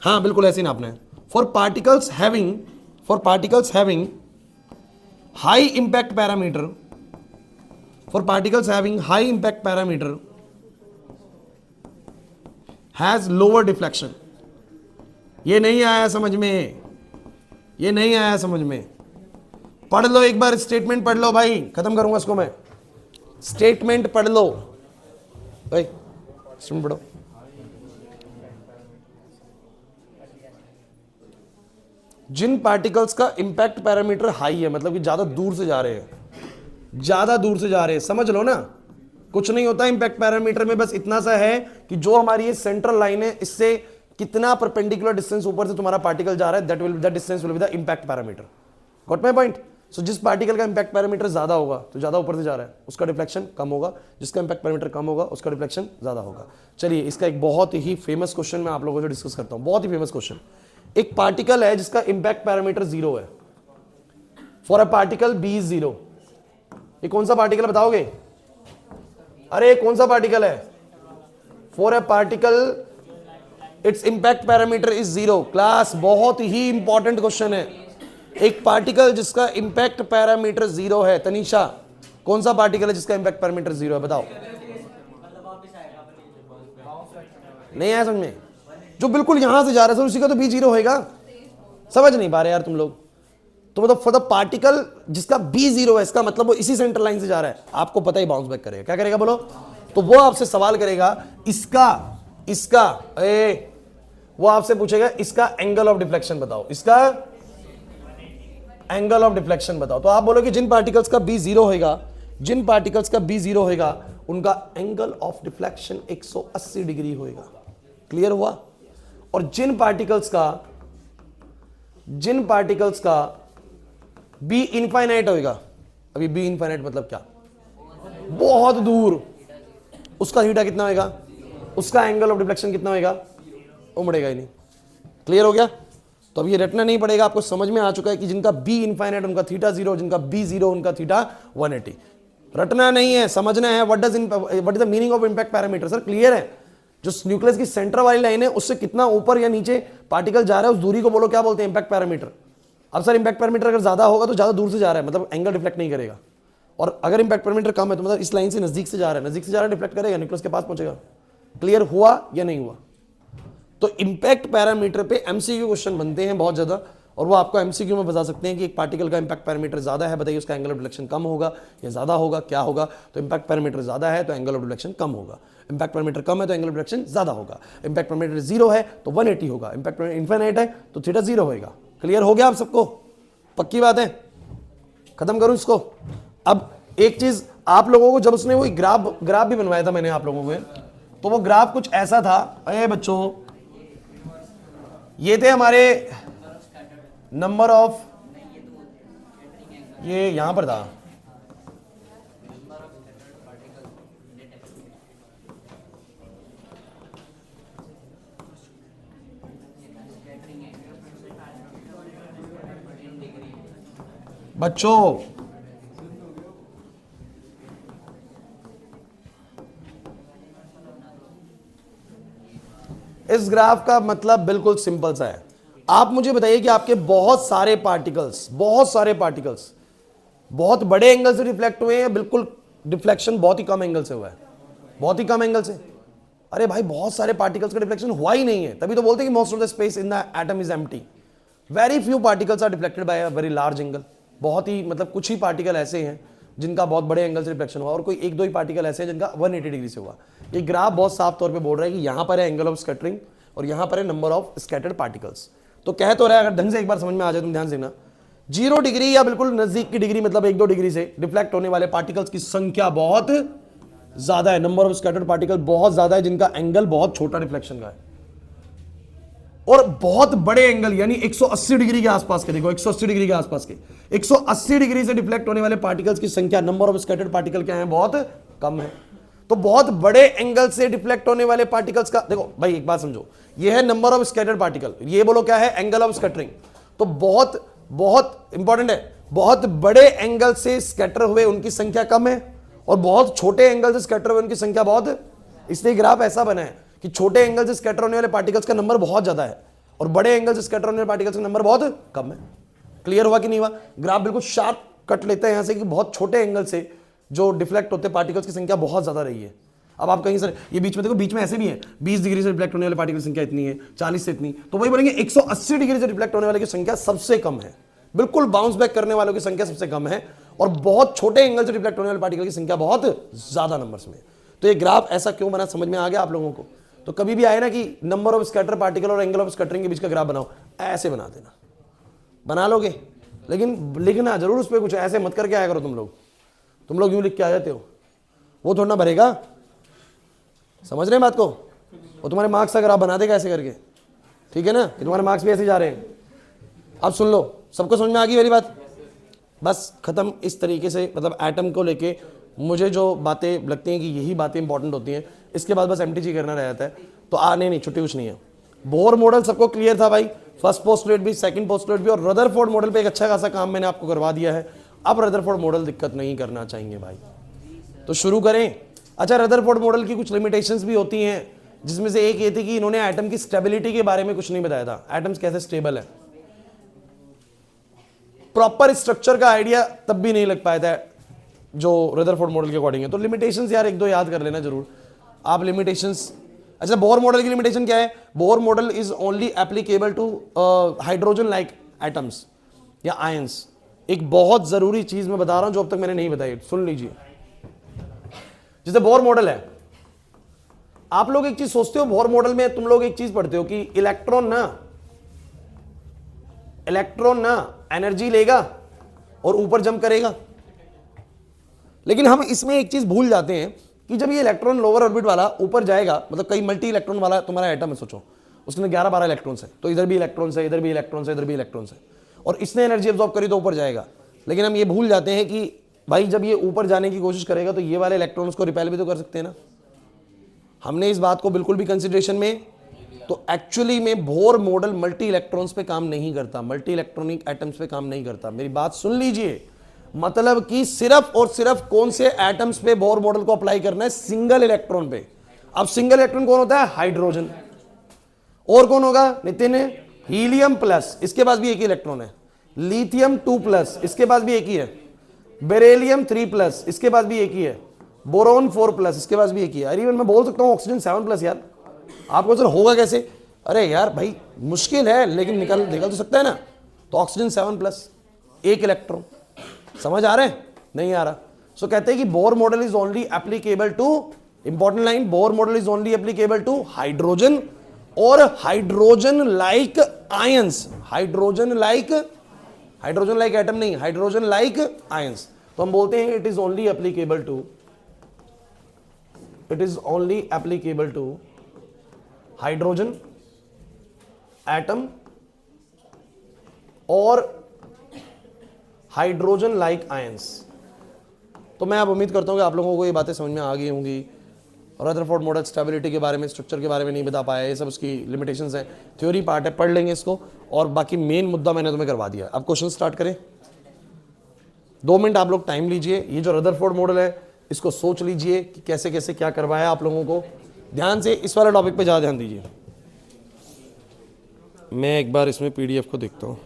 हाँ बिल्कुल ऐसे ही नापना है। For particles having high impact parameter, has lower deflection. ये नहीं आया समझ में, पढ़ लो एक बार, स्टेटमेंट पढ़ लो भाई, खत्म करूंगा इसको मैं। स्टेटमेंट पढ़ लो भाई, स्टेटमेंट पढ़ो। जिन पार्टिकल्स का इंपैक्ट पैरामीटर हाई है, मतलब कि ज्यादा दूर से जा रहे हैं, समझ लो ना, कुछ नहीं होता इंपैक्ट पैरामीटर में, बस इतना सा है कि जो हमारी ये सेंट्रल लाइन है, इससे कितना परपेंडिकुलर डिस्टेंस ऊपर से तुम्हारा पार्टिकल जा रहा है, that distance will be the impact parameter. Got my point? So जिस पार्टिकल का इंपैक्ट पैरामीटर ज्यादा होगा, तो ज्यादा ऊपर से जा रहा है, उसका डिफ्लेक्शन कम होगा, जिसका इंपैक्ट पैरामीटर कम होगा उसका डिफ्लेक्शन ज्यादा होगा। चलिए, इसका एक बहुत ही फेमस क्वेश्चन मैं आप लोगों से डिस्कस करता हूं, बहुत ही फेमस क्वेश्चन। एक पार्टिकल है जिसका इंपैक्ट पैरामीटर 0 है, for a particle B is 0। ये कौन सा पार्टिकल बताओगे? अरे कौन सा पार्टिकल है? For a particle it's impact parameter is 0। Class, बहुत ही इंपॉर्टेंट क्वेश्चन है। एक पार्टिकल जिसका इंपैक्ट पैरामीटर 0 है, तनीषा कौन सा पार्टिकल है जिसका इंपैक्ट पैरामीटर 0 है, बताओ। नहीं आया समझ में? जो बिल्कुल यहां से जा रहा है उसी का तो बी 0 होगा। समझ नहीं पा रहे यार तुम लोग। तो मतलब फॉर द पार्टिकल जिसका बी 0 है, इसका मतलब वो इसी सेंटर लाइन से जा रहा है, आपको पता ही बाउंस बैक करेगा। क्या करेगा बोलो? तो वो आपसे सवाल करेगा, इसका वो आपसे पूछेगा इसका एंगल ऑफ डिफ्लेक्शन बताओ, इसका एंगल ऑफ डिफ्लेक्शन बताओ। तो आप बोलोगे जिन पार्टिकल्स का बी 0 होगा, उनका एंगल ऑफ डिफ्लेक्शन 180 डिग्री होगा। क्लियर हुआ? और जिन पार्टिकल्स का बी इनफाइनाइट होगा, अभी बी इनफाइनाइट मतलब क्या, बहुत दूर, उसका थीटा कितना होगा, उसका एंगल ऑफ डिफ्लेक्शन कितना होगा, उमड़ेगा ही नहीं। क्लियर हो गया? तो अब ये रटना नहीं पड़ेगा, आपको समझ में आ चुका है कि जिनका बी इनफाइनाइट उनका थीटा 0, जिनका बी 0 उनका थीटा 180। रटना नहीं है, समझना है। What is the meaning of impact parameter? Sir clear है? जो न्यूक्लियस की सेंटर वाली लाइन है उससे कितना ऊपर या नीचे पार्टिकल जा रहा है, उस दूरी को बोलो क्या बोलते हैं, इंपैक्ट पैरामीटर। अब सर इंपैक्ट पैरामीटर अगर ज्यादा होगा तो ज्यादा दूर से जा रहा है, मतलब एंगल डिफ्लेक्ट नहीं करेगा, और अगर इंपैक्ट पैरामीटर कम है तो मतलब इस लाइन से नजदीक से जा रहा है, डिफ्लेक्ट करेगा, न्यूक्लियस के पास पहुंचेगा। क्लियर हुआ या नहीं हुआ? तो इंपैक्ट पैरामीटर पे एमसीक्यू क्वेश्चन बनते हैं बहुत ज्यादा, और वो आपको एमसीक्यू में बता सकते हैं कि एक पार्टिकल का इंपैक्ट पैरामीटर ज्यादा है, बताइए उसका एंगल ऑफ डिफ्लेक्शन कम होगा या ज्यादा होगा, क्या होगा? तो इंपैक्ट पैरामीटर ज्यादा है तो एंगल ऑफ डिफ्लेक्शन कम होगा, इंपैक्ट पैरामीटर कम है तो एंगल ऑफ डिफ्लेक्शन ज्यादा होगा, इंपैक्ट पैरामीटर 0 है तो 180 होगा, इंपैक्ट पैरामीटर इनफाइनाइट है तो थीटा 0 होगा। क्लियर हो गया आप सबको? पक्की बात है? खत्म करूं इसको। अब एक चीज आप लोगों को, जब उसने वो ग्राफ भी बनवाया था मैंने आप लोगों को, तो वो ग्राफ कुछ ऐसा था। अरे बच्चों, ये थे हमारे नंबर ऑफ, ये यहां पर था, बच्चों इस ग्राफ का मतलब बिल्कुल सिंपल सा है। आप मुझे बताइए कि आपके बहुत सारे पार्टिकल्स बहुत बड़े एंगल से रिफ्लेक्ट हुए हैं, बिल्कुल डिफ्लेक्शन बहुत ही कम एंगल से हुआ है, बहुत ही कम एंगल से। अरे भाई, बहुत सारे पार्टिकल्स का डिफ्लेक्शन हुआ ही नहीं है, तभी तो बोलते हैं कि most of the space in the atom is empty. Very few particles are deflected by a very large angle. बहुत ही मतलब कुछ ही पार्टिकल ऐसे हैं जिनका बहुत बड़े एंगल से रिफ्लेक्शन हुआ, और कोई एक दो ही पार्टिकल ऐसे हैं जिनका 180 डिग्री से हुआ। ये ग्राफ बहुत साफ तौर पे बोल रहा है कि यहां पर है एंगल ऑफ स्कैटरिंग और यहां पर है नंबर ऑफ स्कैटर्ड पार्टिकल्स। तो कह तो रहा है, अगर ढंग से एक बार समझ में आ जाए, तुम ध्यान से ना, 0 डिग्री या बिल्कुल नजदीक की डिग्री, मतलब 1-2 डिग्री से रिफ्लेक्ट होने वाले पार्टिकल्स की संख्या बहुत ज्यादा है, नंबर ऑफ स्कैटर्ड पार्टिकल बहुत ज्यादा है जिनका एंगल बहुत छोटा रिफ्लेक्शन का है। और बहुत बड़े एंगल यानी 180 डिग्री के आसपास के, देखो 180 डिग्री के आसपास के, 180 डिग्री से डिफ्लेक्ट होने वाले पार्टिकल्स की संख्या, नंबर ऑफ स्कैटर्ड पार्टिकल क्या है, बहुत कम है। तो बहुत बड़े एंगल से डिफ्लेक्ट होने वाले पार्टिकल्स का, देखो भाई एक बात समझो, ये है नंबर ऑफ स्कैटर्ड पार्टिकल, ये बोलो क्या है, एंगल ऑफ स्कैटरिंग। तो बहुत बहुत इंपॉर्टेंट है, बहुत बड़े एंगल से स्कैटर हुए उनकी संख्या कम है, और बहुत छोटे एंगल से स्कैटर हुए उनकी संख्या बहुत। इसलिए ग्राफ ऐसा बना है कि छोटे एंगल से स्कैटर होने वाले पार्टिकल्स का नंबर बहुत ज्यादा है और बड़े एंगल से स्कैटर होने वाले पार्टिकल्स का नंबर बहुत कम है। क्लियर हुआ कि नहीं हुआ? ग्राफ बिल्कुल शार्प कट लेते हैं यहां से कि बहुत छोटे एंगल से जो डिफ्लेक्ट होते पार्टिकल्स की संख्या बहुत ज्यादा रही है। अब आप कहीं सर ये बीच में देखो, बीच में ऐसे भी है 20 डिग्री से रिफ्लेक्ट होने वाले पार्टिकल की संख्या इतनी है, 40 से इतनी, तो वही बोलेंगे 180 डिग्री से रिफ्लेक्ट होने वाले की संख्या सबसे कम है, बिल्कुल बाउंस बैक करने वालों की संख्या सबसे कम है, और बहुत छोटे एंगल से रिफ्लेक्ट होने वाले पार्टिकल की संख्या बहुत ज्यादा नंबर्स में। तो ये ग्राफ ऐसा क्यों बना, समझ में आ गया आप लोगों को? तो कभी भी आए ना कि नंबर ऑफ स्कैटर पार्टिकल और एंगल ऑफ स्कैटरिंग के बीच का ग्राफ बनाओ, ऐसे बना देना, बना लोगे, लेकिन लिखना जरूर उस पर कुछ, ऐसे मत करके आया करो तुम लोग यूं लिख के आ जाते हो, वो थोड़ा ना भरेगा। समझ रहे हैं बात को? वो तुम्हारे मार्क्स अगर आप बना देगा ऐसे करके, ठीक है ना, कि तुम्हारे मार्क्स भी ऐसे जा रहे हैं। अब सुन लो, सबको समझ में आ गई मेरी बात? बस खत्म। इस तरीके से मतलब एटम को लेके मुझे जो बातें लगती हैं कि यही बातें इंपॉर्टेंट होती हैं, इसके बाद बस एमटीजी करना रह जाता है। तो आने नहीं, छुट्टी कुछ नहीं है। बोर मॉडल सबको क्लियर था भाई, फर्स्ट पोस्टुलेट भी, सेकंड पोस्टुलेट भी, और रदरफोर्ड मॉडल पे एक अच्छा खासा काम मैंने आपको करवा दिया है। अब रदरफोर्ड मॉडल दिक्कत नहीं करना चाहिए भाई, तो शुरू करें। अच्छा, रदरफोर्ड मॉडल की कुछ लिमिटेशंस भी होती हैं, जिसमें से एक ये थी कि इन्होंने एटम की स्टेबिलिटी के बारे में कुछ नहीं बताया था, एटम्स कैसे स्टेबल है, प्रॉपर स्ट्रक्चर का आइडिया तब भी नहीं लग पाया था जो रदरफोर्ड मॉडल के अकॉर्डिंग है। तो लिमिटेशंस यार एक दो याद कर लेना जरूर आप, लिमिटेशंस। अच्छा, बोर मॉडल की लिमिटेशन क्या है? Bohr model is only applicable to hydrogen like atoms या आयंस। एक बहुत जरूरी चीज मैं बता रहा हूं जो अब तक मैंने नहीं बताई, सुन लीजिए। जैसे बोर मॉडल है, आप लोग एक चीज सोचते हो, बोर मॉडल में तुम लोग एक चीज पढ़ते हो कि इलेक्ट्रॉन ना एनर्जी लेगा और ऊपर जंप करेगा, लेकिन हम इसमें एक चीज भूल जाते हैं कि जब ये इलेक्ट्रॉन लोअर ऑर्बिट वाला ऊपर जाएगा, मतलब कई मल्टी इलेक्ट्रॉन वाला तुम्हारा एटम है, सोचो उसके अंदर 11-12 इलेक्ट्रॉन्स है, तो इधर भी इलेक्ट्रॉन्स है, इधर भी इलेक्ट्रॉन्स है, इधर भी इलेक्ट्रॉन्स है, और इसने एनर्जी एब्जॉर्ब करी तो ऊपर जाएगा। लेकिन हम ये भूल जाते हैं कि भाई जब ये ऊपर जाने की कोशिश करेगा तो ये वाले इलेक्ट्रॉन्स को रिपेल भी तो कर सकते हैं ना। हमने इस बात को बिल्कुल भी कंसिडरेशन में, तो एक्चुअली में बोर मॉडल मल्टी इलेक्ट्रॉन्स पे काम नहीं करता, मल्टी इलेक्ट्रॉनिक एटम्स पे काम नहीं करता। मेरी बात सुन लीजिए, मतलब कि सिर्फ और सिर्फ कौन से एटम्स पे बोर मॉडल को अप्लाई करना है? सिंगल इलेक्ट्रॉन पे। अब सिंगल इलेक्ट्रॉन कौन होता है? हाइड्रोजन। और कौन होगा नितिन? हीलियम प्लस, इसके पास भी एक ही इलेक्ट्रॉन है। लिथियम 2+, इसके पास भी एक ही है। बेरिलियम 3+, इसके पास भी एक ही है। बोरोन 4+, इसके पास भी एक ही है। अरे मैं बोल सकता हूं ऑक्सीजन 7+। यार आपको सर होगा कैसे? अरे यार भाई मुश्किल है, लेकिन निकल तो सकता है ना। तो ऑक्सीजन 7+, एक इलेक्ट्रॉन। समझ आ रहे हैं? नहीं आ रहा? सो कहते हैं कि Bohr model is only applicable to, important line, Bohr model is only applicable to hydrogen और hydrogen like ions, hydrogen like hydrogen like atom नहीं, हाइड्रोजन लाइक आयंस। तो हम बोलते हैं it is only applicable to hydrogen atom और हाइड्रोजन लाइक आयंस। तो मैं अब उम्मीद करता हूं कि आप लोगों को ये बातें समझ में आ गई होंगी। रदरफोर्ड मॉडल स्टेबिलिटी के बारे में, स्ट्रक्चर के बारे में नहीं बता पाया, ये सब उसकी लिमिटेशंस हैं, थ्योरी पार्ट है, पढ़ लेंगे इसको, और बाकी मेन मुद्दा मैंने तुम्हें करवा दिया। अब क्वेश्चन स्टार्ट करें। 2 मिनट आप लोग टाइम लीजिए। ये जो रदरफोर्ड मॉडल है इसको सोच लीजिए कि कैसे कैसे क्या करवाया आप लोगों को। ध्यान से इस वाले टॉपिक पे ज़्यादा ध्यान दीजिए। मैं एक बार इसमें PDF को देखता हूँ।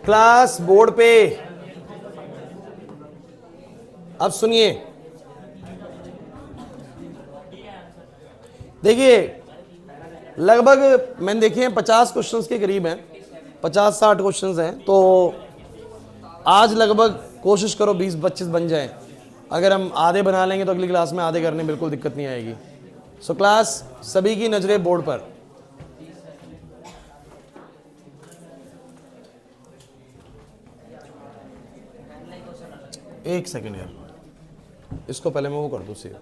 क्लास बोर्ड पे अब सुनिए, देखिए लगभग मैंने देखे हैं 50 क्वेश्चंस के करीब हैं, 50-60 क्वेश्चंस हैं। तो आज लगभग कोशिश करो 20-25 बन जाए। अगर हम आधे बना लेंगे तो अगली क्लास में आधे करने बिल्कुल दिक्कत नहीं आएगी। सो क्लास सभी की नजरें बोर्ड पर। एक सेकंड यार, इसको पहले मैं वो कर दूं सेव।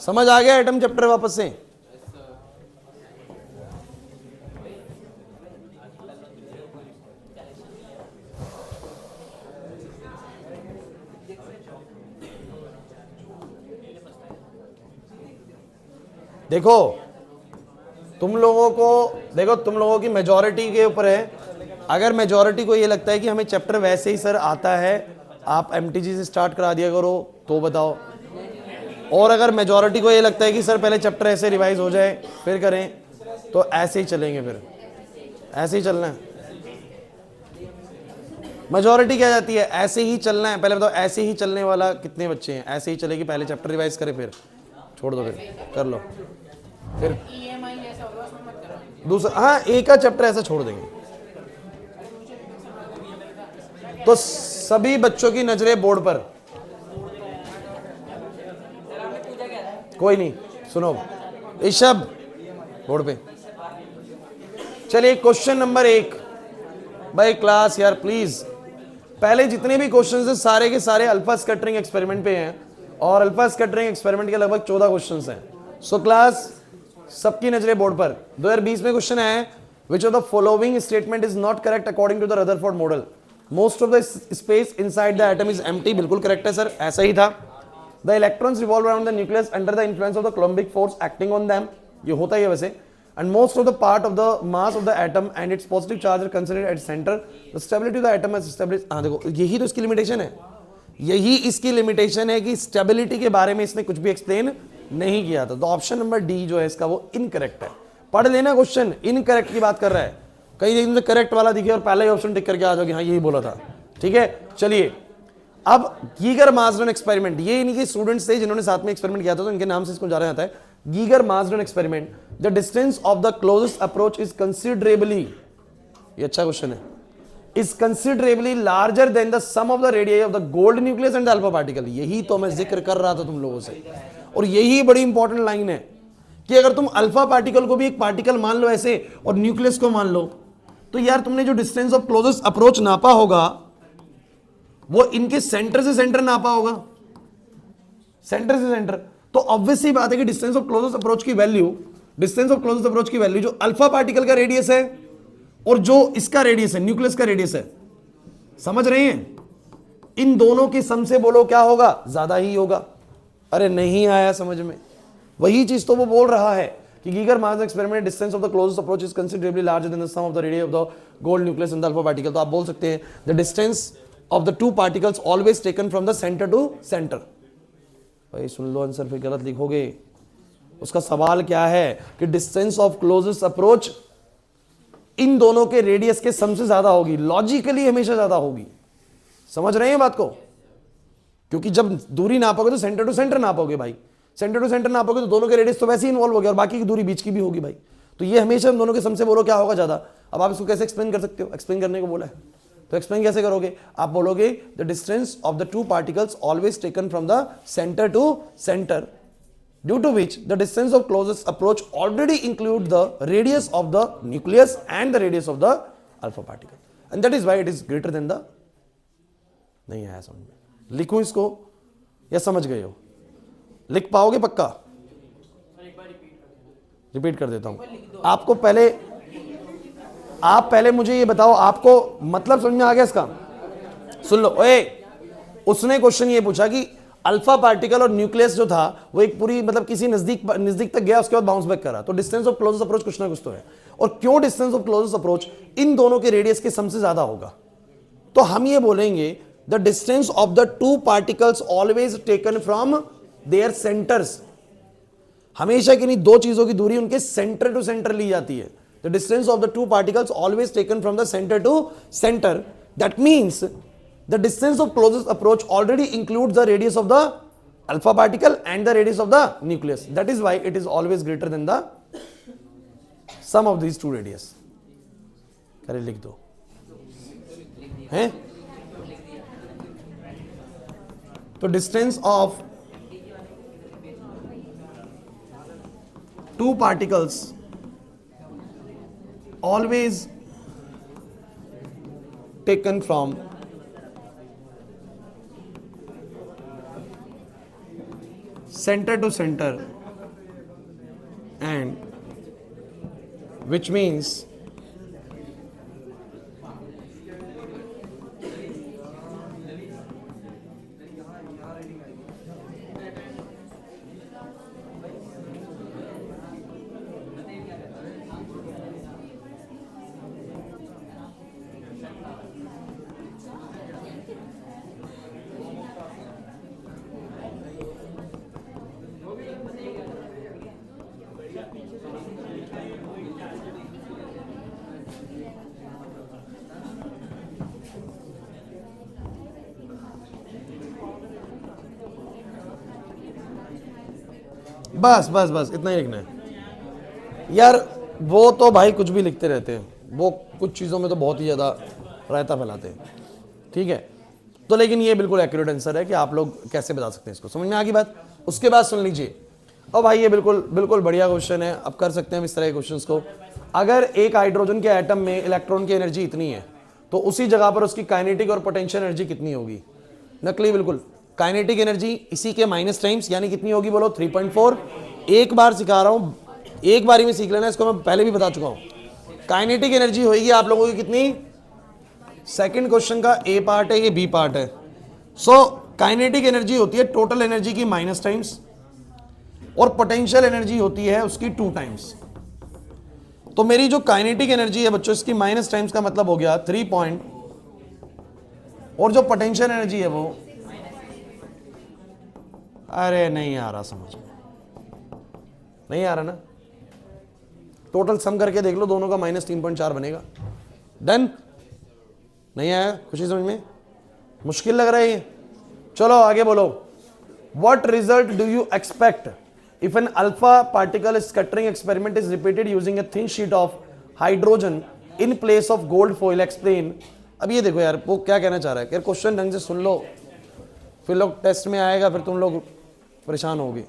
समझ आ गया एटम चैप्टर वापस से? देखो तुम लोगों की मेजॉरिटी के ऊपर है। अगर मेजॉरिटी को ये लगता है कि हमें चैप्टर वैसे ही सर आता है, आप MTG से स्टार्ट करा दिया करो, तो बताओ। और अगर मेजॉरिटी को ये लगता है कि सर पहले चैप्टर ऐसे रिवाइज हो जाए फिर करें, तो ऐसे ही चलेंगे, फिर ऐसे ही चलना है। मेजॉरिटी क्या जाती है, ऐसे ही चलना है। पहले बताओ ऐसे ही चलने वाला कितने बच्चे हैं? ऐसे ही चलेगी, पहले चैप्टर रिवाइज करें फिर छोड़ दो, फिर कर लो, फिर दूसरा, हाँ एक का चैप्टर ऐसा छोड़ देंगे। तो सभी बच्चों की नजरें बोर्ड पर। कोई नहीं, सुनो ऋषभ बोर्ड पे। चलिए क्वेश्चन नंबर 1 भाई क्लास यार प्लीज। पहले जितने भी क्वेश्चंस हैं सारे के सारे अल्फा स्कैटरिंग एक्सपेरिमेंट पे हैं, और अल्फा स्कैटरिंग एक्सपेरिमेंट के लगभग 14 क्वेश्चंस हैं। सो क्लास सबकी नजरें बोर्ड पर। 2020 में क्वेश्चन है, which of the following statement is not correct according to the Rutherford model? Most of the space inside the atom is empty. बिल्कुल करेक्ट है सर, ऐसा ही था। The electrons revolve around the nucleus under the influence of the coulombic force acting on them. ये होता ही है वैसे। And most of the part of the mass of the atom and its positive charge are considered at centre. The stability of the atom is established. हाँ देखो, यही तो इसकी लिमिटेशन है, यही इसकी लिमिटेशन है कि स्टेबिलिटी के बारे में इसने कुछ भी एक्सप्लेन नहीं किया था। तो ऑप्शन नंबर डी जो है इसका वो इनकरेक्ट है। पढ़ लेना क्वेश्चन, इनकरेक्ट की बात कर रहा है। कई दिन से करेक्ट वाला दिखे और पहला ही ऑप्शन टिक करके आ जाओगे, हाँ यही बोला था। ठीक है, चलिए अब गीगर मार्सडन एक्सपेरिमेंट। ये इनके स्टूडेंट्स थे जिन्होंने साथ में एक्सपेरिमेंट किया था, तो इनके नाम से इसको जाना जाता है Geiger Marsden experiment. The distance of the closest approach is considerably, ये अच्छा क्वेश्चन है, is considerably larger than the sum of the radii of the gold nucleus and the alpha particle। यही तो मैं जिक्र कर रहा था तुम लोगों से, और यही बड़ी इंपॉर्टेंट लाइन है कि अगर तुम अल्फा पार्टिकल को भी एक पार्टिकल मान लो ऐसे और न्यूक्लियस को मान लो, तो यार तुमने जो डिस्टेंस ऑफ क्लोजेस्ट अप्रोच नापा होगा वो इनके सेंटर से सेंटर नापा होगा, सेंटर से सेंटर। तो ऑब्वियस सी बात है कि डिस्टेंस ऑफ क्लोजेस्ट अप्रोच की value, distance of closest approach की वैल्यू जो अल्फा पार्टिकल का रेडियस है और जो इसका रेडियस है, न्यूक्लियस का रेडियस है, समझ रहे हैं, इन दोनों की सम से बोलो क्या होगा, ज्यादा ही होगा। अरे नहीं आया समझ में, वही चीज तो वो बोल रहा है कि गीगर मास experiment distance of the closest approach is considerably larger than the sum of the radius of the gold nucleus in the alpha particle. तो आप बोल सकते हैं the distance of the two particles always taken from the centre to centre. भाई सुन लो आंसर, फिर गलत लिखोगे। उसका सवाल क्या है कि distance of closest approach in दोनों के रेडियस के सम से ज्यादा होगी, लॉजिकली हमेशा ज्यादा होगी। समझ रहे हैं बात को? क्योंकि जब दूरी नापोगे तो सेंटर टू सेंटर नापोगे भाई, सेंटर टू सेंटर नापोगे तो दोनों के रेडियस तो वैसे ही इन्वॉल्व हो गया और बाकी की दूरी बीच की भी होगी भाई। तो ये हमेशा इन दोनों के सम से बोलो क्या होगा ज्यादा। अब आप इसको कैसे एक्सप्लेन कर सकते हो? एक्सप्लेन करने को बोला है तो एक्सप्लेन कैसे करोगे? आप बोलोगे the distance of the two particles always taken from the centre to centre due to which the distance of closest approach already include the radius of the nucleus and the radius of the alpha particle, and that is why it is greater than the। नहीं आया समझ में? लिखूं इसको या समझ गए हो? लिख पाओगे पक्का? रिपीट कर देता हूं आपको। आप पहले मुझे ये बताओ, आपको मतलब समझ में आ गया इसका? सुन लो, ओए उसने क्वेश्चन ये पूछा कि अल्फा पार्टिकल और न्यूक्लियस जो था वो एक पूरी मतलब किसी नजदीक तक गया, उसके बाद बाउंस बैक करा। तो डिस्टेंस ऑफ क्लोजेस्ट अप्रोच कुछ ना कुछ तो है, और क्यों distance of closest approach in दोनों के रेडियस के सम से ज्यादा होगा। तो हम ये बोलेंगे the distance of the two particles always taken from there centres. हमेशा की नहीं, दो चीजों की दूरी उनके सेंटर टू सेंटर ली जाती है। The distance of the two particles always taken from the centre to centre, that means the distance of closest approach already includes the radius of the alpha particle and the radius of the nucleus. That is why it is always greater than the sum of these two radius. करे लिख दो हैं? तो distance of two particles always taken from center to center, and which means बस बस बस इतना ही लिखना है यार। वो तो भाई कुछ भी लिखते रहते हैं, वो कुछ चीज़ों में तो बहुत ही ज़्यादा रायता फैलाते हैं, ठीक है। तो लेकिन ये बिल्कुल एक्यूरेट आंसर है कि आप लोग कैसे बता सकते हैं इसको। समझ में आ गई बात? उसके बाद सुन लीजिए, और भाई ये बिल्कुल बिल्कुल बढ़िया क्वेश्चन है। अब कर सकते हैं हम इस तरह के क्वेश्चन को। अगर एक हाइड्रोजन के एटम में इलेक्ट्रॉन की एनर्जी इतनी है तो उसी जगह पर उसकी काइनेटिक और पोटेंशियल एनर्जी कितनी होगी? नकली बिल्कुल। काइनेटिक एनर्जी इसी के माइनस टाइम्स, यानी कितनी होगी बोलो? 3.4। एक बार सिखा रहा हूं, एक बारी में सीख लेना, इसको मैं पहले भी बता चुका हूं। काइनेटिक एनर्जी होगी आप लोगों की कितनी? सेकंड क्वेश्चन का ए पार्ट है, ये बी पार्ट है। सो काइनेटिक एनर्जी होती है टोटल एनर्जी की माइनस टाइम्स, और पोटेंशियल एनर्जी होती है उसकी 2 टाइम्स। तो मेरी जो काइनेटिक एनर्जी है बच्चों, इसकी माइनस टाइम्स का मतलब हो गया 3 पॉइंट, और जो पोटेंशियल एनर्जी है वो, अरे नहीं आ रहा समझ में, नहीं आ रहा ना? टोटल सम करके देख लो, दोनों का माइनस 3.4 बनेगा। डन? नहीं आया? खुशी समझ में? मुश्किल लग रहा है ये? चलो आगे बोलो। What result do you expect if an alpha particle scattering experiment is repeated using a thin sheet of hydrogen in place of gold foil? Explain। अब ये देखो यार, वो क्या कहना चाह रहा है यार, क्वेश्चन ढंग से सुन लो, फिर लोग टेस्ट में आएगा, फिर तुम लोग परेशान होगे।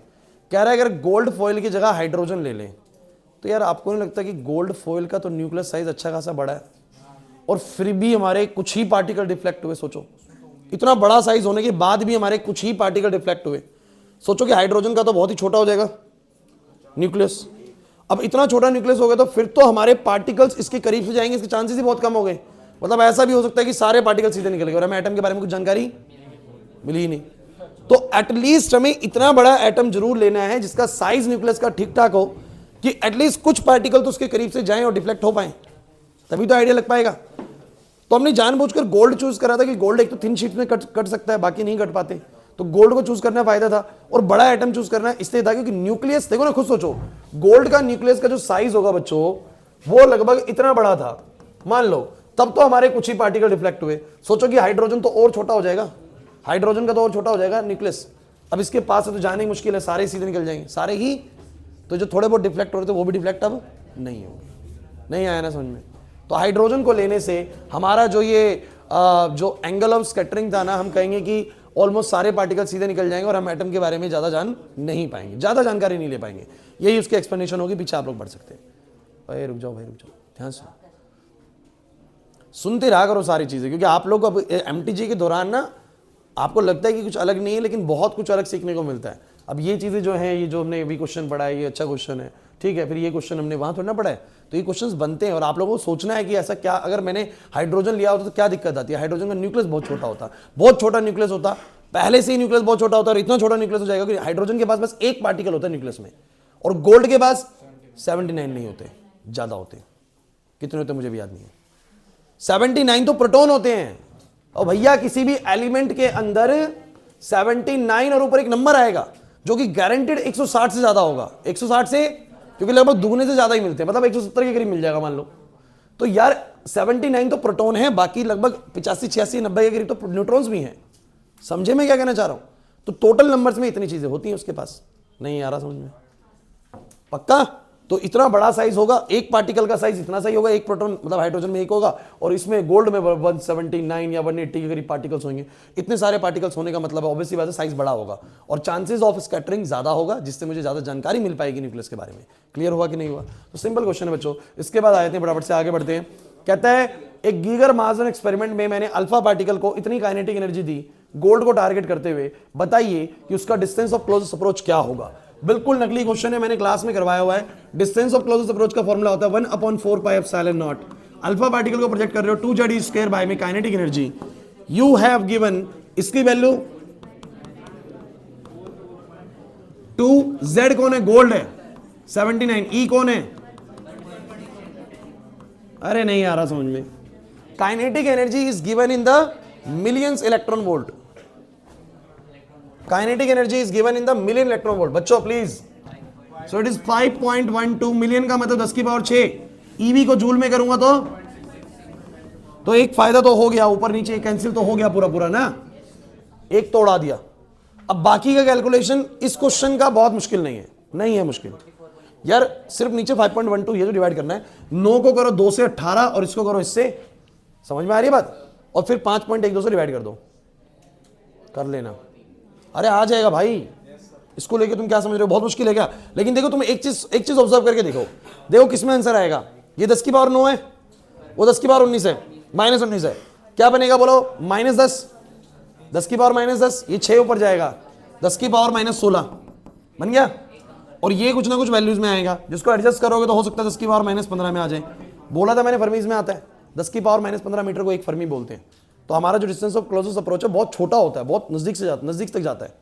कह रहा है अगर गोल्ड फॉइल की जगह हाइड्रोजन ले लें, तो यार आपको नहीं लगता कि गोल्ड फॉइल का तो न्यूक्लियस साइज अच्छा खासा बड़ा है? और फिर भी हमारे कुछ ही पार्टिकल डिफ्लेक्ट हुए। सोचो इतना बड़ा साइज होने के बाद भी हमारे कुछ ही पार्टिकल डिफ्लेक्ट हुए। सोचो कि हाइड्रोजन का तो बहुत ही छोटा हो जाएगा न्यूक्लियस। अब इतना छोटा न्यूक्लियस हो गया तो फिर तो हमारे पार्टिकल्स इसके करीब से जाएंगे, इसके चांसेस ही बहुत कम हो गए। मतलब ऐसा भी हो सकता है कि सारे पार्टिकल सीधे निकल गए और हमें एटम के बारे में कुछ जानकारी मिली ही नहीं। तो एटलीस्ट हमें इतना बड़ा एटम जरूर लेना है जिसका साइज न्यूक्लियस का ठीक ठाक हो कि एटलीस्ट कुछ पार्टिकल तो उसके करीब से जाएं और डिफ्लेक्ट हो पाए, तभी तो आइडिया लग पाएगा। तो हमने जानबूझकर गोल्ड चूज करा था कि गोल्ड एक तो थिन शीट में कट सकता है, बाकी नहीं कट पाते, तो गोल्ड को चूज करना फायदा था। और बड़ा एटम चूज करना इसलिए था क्योंकि न्यूक्लियस, देखो ना खुद सोचो, गोल्ड का न्यूक्लियस का जो साइज होगा बच्चों वो लगभग इतना बड़ा था मान लो, तब तो हमारे कुछ ही पार्टिकल रिफ्लेक्ट हुए। सोचो कि हाइड्रोजन तो और छोटा हो जाएगा, हाइड्रोजन का तो और छोटा हो जाएगा न्यूक्लियस। अब इसके पास से तो जाने ही मुश्किल है, सारे सीधे निकल जाएंगे सारे ही। तो जो थोड़े बहुत डिफ्लेक्ट हो रहे थे वो भी डिफ्लेक्ट अब नहीं होंगे। नहीं आया ना समझ में? तो हाइड्रोजन को लेने से हमारा जो ये जो एंगल ऑफ स्कैटरिंग था ना, हम कहेंगे कि ऑलमोस्ट सारे पार्टिकल सीधे निकल जाएंगे और हम एटम के बारे में ज्यादा जान नहीं पाएंगे, ज्यादा जानकारी नहीं ले पाएंगे। यही उसकी एक्सप्लेनेशन होगी, पीछे आप लोग बढ़ सकते हैं। भाई रुक जाओ, भाई रुक जाओ, ध्यान से सुनते रहा करो सारी चीजें, क्योंकि आप लोग अब एमटीजी के दौरान ना आपको लगता है कि कुछ अलग नहीं है, लेकिन बहुत कुछ अलग सीखने को मिलता है। अब ये चीजें जो हैं, ये जो हमने अभी क्वेश्चन पढ़ा है, ये अच्छा क्वेश्चन है, ठीक है, फिर ये क्वेश्चन हमने वहां थोड़ा ना पढ़ा है, तो ये क्वेश्चंस बनते हैं और आप लोगों को सोचना है कि ऐसा क्या, अगर मैंने हाइड्रोजन लिया होता तो क्या दिक्कत आती है। हाइड्रोजन का न्यूक्लियस बहुत छोटा होता, बहुत छोटा न्यूक्लियस होता, पहले से ही न्यूक्लियस बहुत छोटा होता है और इतना छोटा न्यूक्लियस हो जाएगा कि हाइड्रोजन के पास बस एक पार्टिकल होता है न्यूक्लियस में, और गोल्ड के पास 79 नहीं होते, ज्यादा होते। कितने होते मुझे भी याद नहीं है, 79 तो प्रोटॉन होते हैं। और भैया किसी भी एलिमेंट के अंदर 79 और ऊपर एक नंबर आएगा जो कि गारंटेड 160 से ज्यादा होगा, 160 से, क्योंकि लगभग दुगने से ज्यादा ही मिलते हैं, मतलब 170 के करीब मिल जाएगा मान लो। तो यार 79 तो प्रोटॉन है, बाकी लगभग 85, 86, 90 के करीब तो न्यूट्रॉन्स भी हैं। समझे मैं क्या कहना चाह रहा हूं? तो टोटल नंबर्स में इतनी चीजें होती हैं उसके पास। नहीं आ रहा समझ में? पक्का? तो इतना बड़ा साइज होगा, एक पार्टिकल का साइज इतना सही होगा, एक प्रोटॉन मतलब हाइड्रोजन में एक होगा, और इसमें गोल्ड में 179 या 180 के करीब पार्टिकल्स होंगे। इतने सारे पार्टिकल्स होने का मतलब ऑब्वियसली बात है साइज बड़ा होगा और चांसेस ऑफ स्कैटरिंग ज्यादा होगा, जिससे मुझे ज्यादा जानकारी मिल पाएगी न्यूक्लियस के बारे में। क्लियर हुआ कि नहीं हुआ? तो सिंपल क्वेश्चन है बच्चों। इसके बाद आए थे, फटाफट से आगे बढ़ते हैं। कहता है एक गीगर मासन एक्सपेरिमेंट में मैंने अल्फा पार्टिकल को इतनी काइनेटिक एनर्जी दी गोल्ड को टारगेट करते हुए, बताइए कि उसका डिस्टेंस ऑफ क्लोजेस्ट अप्रोच क्या होगा। बिल्कुल नकली क्वेश्चन है, मैंने क्लास में करवाया हुआ है। डिस्टेंस ऑफ क्लोजेस्ट अप्रोच का फॉर्मूला होता है 1/4πε0। अल्फा पार्टिकल को प्रोजेक्ट कर रहे हो 2z² बाय में kinetic energy you have given, इसकी वैल्यू 2z कौन है? गोल्ड है 79, ई कौन है? अरे नहीं आ रहा समझ में। Kinetic energy is given in the millions electron volt. Kinetic energy is given in the million electron volt बच्चों please. So it is 5.12 million का मतलब 10 की पावर 6। ईवी को जूल में करूंगा तो एक फायदा तो हो गया, ऊपर नीचे कैंसिल तो हो गया पूरा पूरा ना, एक तो उड़ा दिया। अब बाकी का कैलकुलेशन इस क्वेश्चन का बहुत मुश्किल नहीं है, नहीं है मुश्किल यार, सिर्फ नीचे 5.12 ये जो डिवाइड करना है, 9 को करो 2 से 18 और इसको करो इससे, समझ में आ रही है बात, और फिर 5.12 से डिवाइड कर दो, कर लेना। अरे आ जाएगा भाई, इसको लेके तुम क्या समझ रहे हो, बहुत मुश्किल है क्या? लेकिन देखो तुम एक चीज ऑब्जर्व करके देखो किसमें आंसर आएगा। ये 10 की पावर 9 है, वो 10 की पावर 19 है, -19 है, क्या बनेगा बोलो? -10, 10 की पावर -10, ये 6 ऊपर जाएगा, 10 की पावर -16 बन गया। और ये कुछ ना कुछ वैल्यूज में आएगा, जिसको एडजस्ट करोगे तो हो सकता है 10 की पावर -15 में आ जाए। बोला था मैंने फर्मीज में आता है, 10 की पावर -15 मीटर को एक फर्मी बोलते हैं। तो हमारा जो डिस्टेंस ऑफ क्लोजेस्ट अप्रोच है बहुत छोटा होता है, बहुत नजदीक तक जाता है।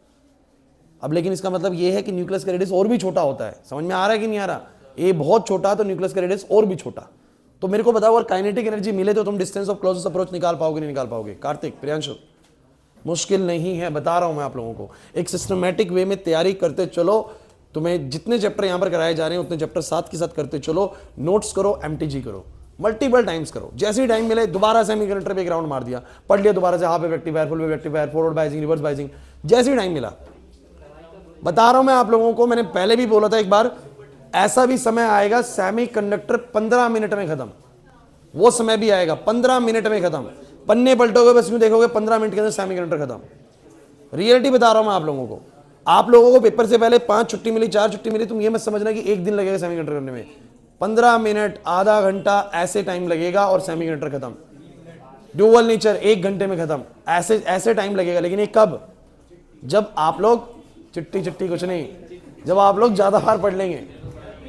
अब लेकिन इसका मतलब ये है कि न्यूक्लियस का रेडियस और भी छोटा होता है। समझ में आ रहा है कि नहीं आ रहा? ये बहुत छोटा तो न्यूक्लियस का रेडियस और भी छोटा। तो मेरे को बताओ, अगर काइनेटिक एनर्जी मिले तो तुम डिस्टेंस ऑफ क्लोजेस्ट अप्रोच निकाल पाओगे नहीं निकाल पाओगे? कार्तिक, प्रियांशु, मुश्किल नहीं है, बता रहा हूं मैं आप लोगों को। एक सिस्टमैटिक वे में तैयारी करते चलो, तुम्हें जितने चैप्टर यहां पर कराए जा रहे हैं उतने चैप्टर साथ के साथ करते चलो, नोट्स करो, एमटीजी करो, मल्टीपल टाइम्स करो, जैसे ही टाइम मिले दोबारा सेमीकंडक्टर पे एक राउंड मार दिया, पढ़ लिया दोबारा से, half wave rectifier, full wave rectifier, forward biasing, reverse biasing, जैसे ही टाइम मिला। बता रहा हूं मैं आप लोगों को, मैंने पहले भी बोला था एक बार, ऐसा भी समय आएगा सेमीकंडक्टर 15 मिनट में खत्म, वो समय भी आएगा 15 मिनट में खत्म। पन्ने पलटोगे बस यूं देखोगे 15 मिनट के अंदर सेमीकंडक्टर खत्म। रियलिटी बता रहा हूं मैं आप लोगों को। आप लोगों को पेपर से पहले 5 छुट्टी मिली, 4 छुट्टी मिली, तुम ये मत समझना कि एक दिन लगेगा सेमीकंडक्टर करने में। 15 मिनट, आधा घंटा ऐसे टाइम लगेगा और सेमीकंडक्टर खत्म। ड्यूअल नेचर 1 घंटे में खत्म, ऐसे ऐसे टाइम लगेगा। लेकिन ये कब? जब आप लोग चिट्ठी चिट्ठी कुछ नहीं, जब आप लोग ज्यादा बार पढ़ लेंगे।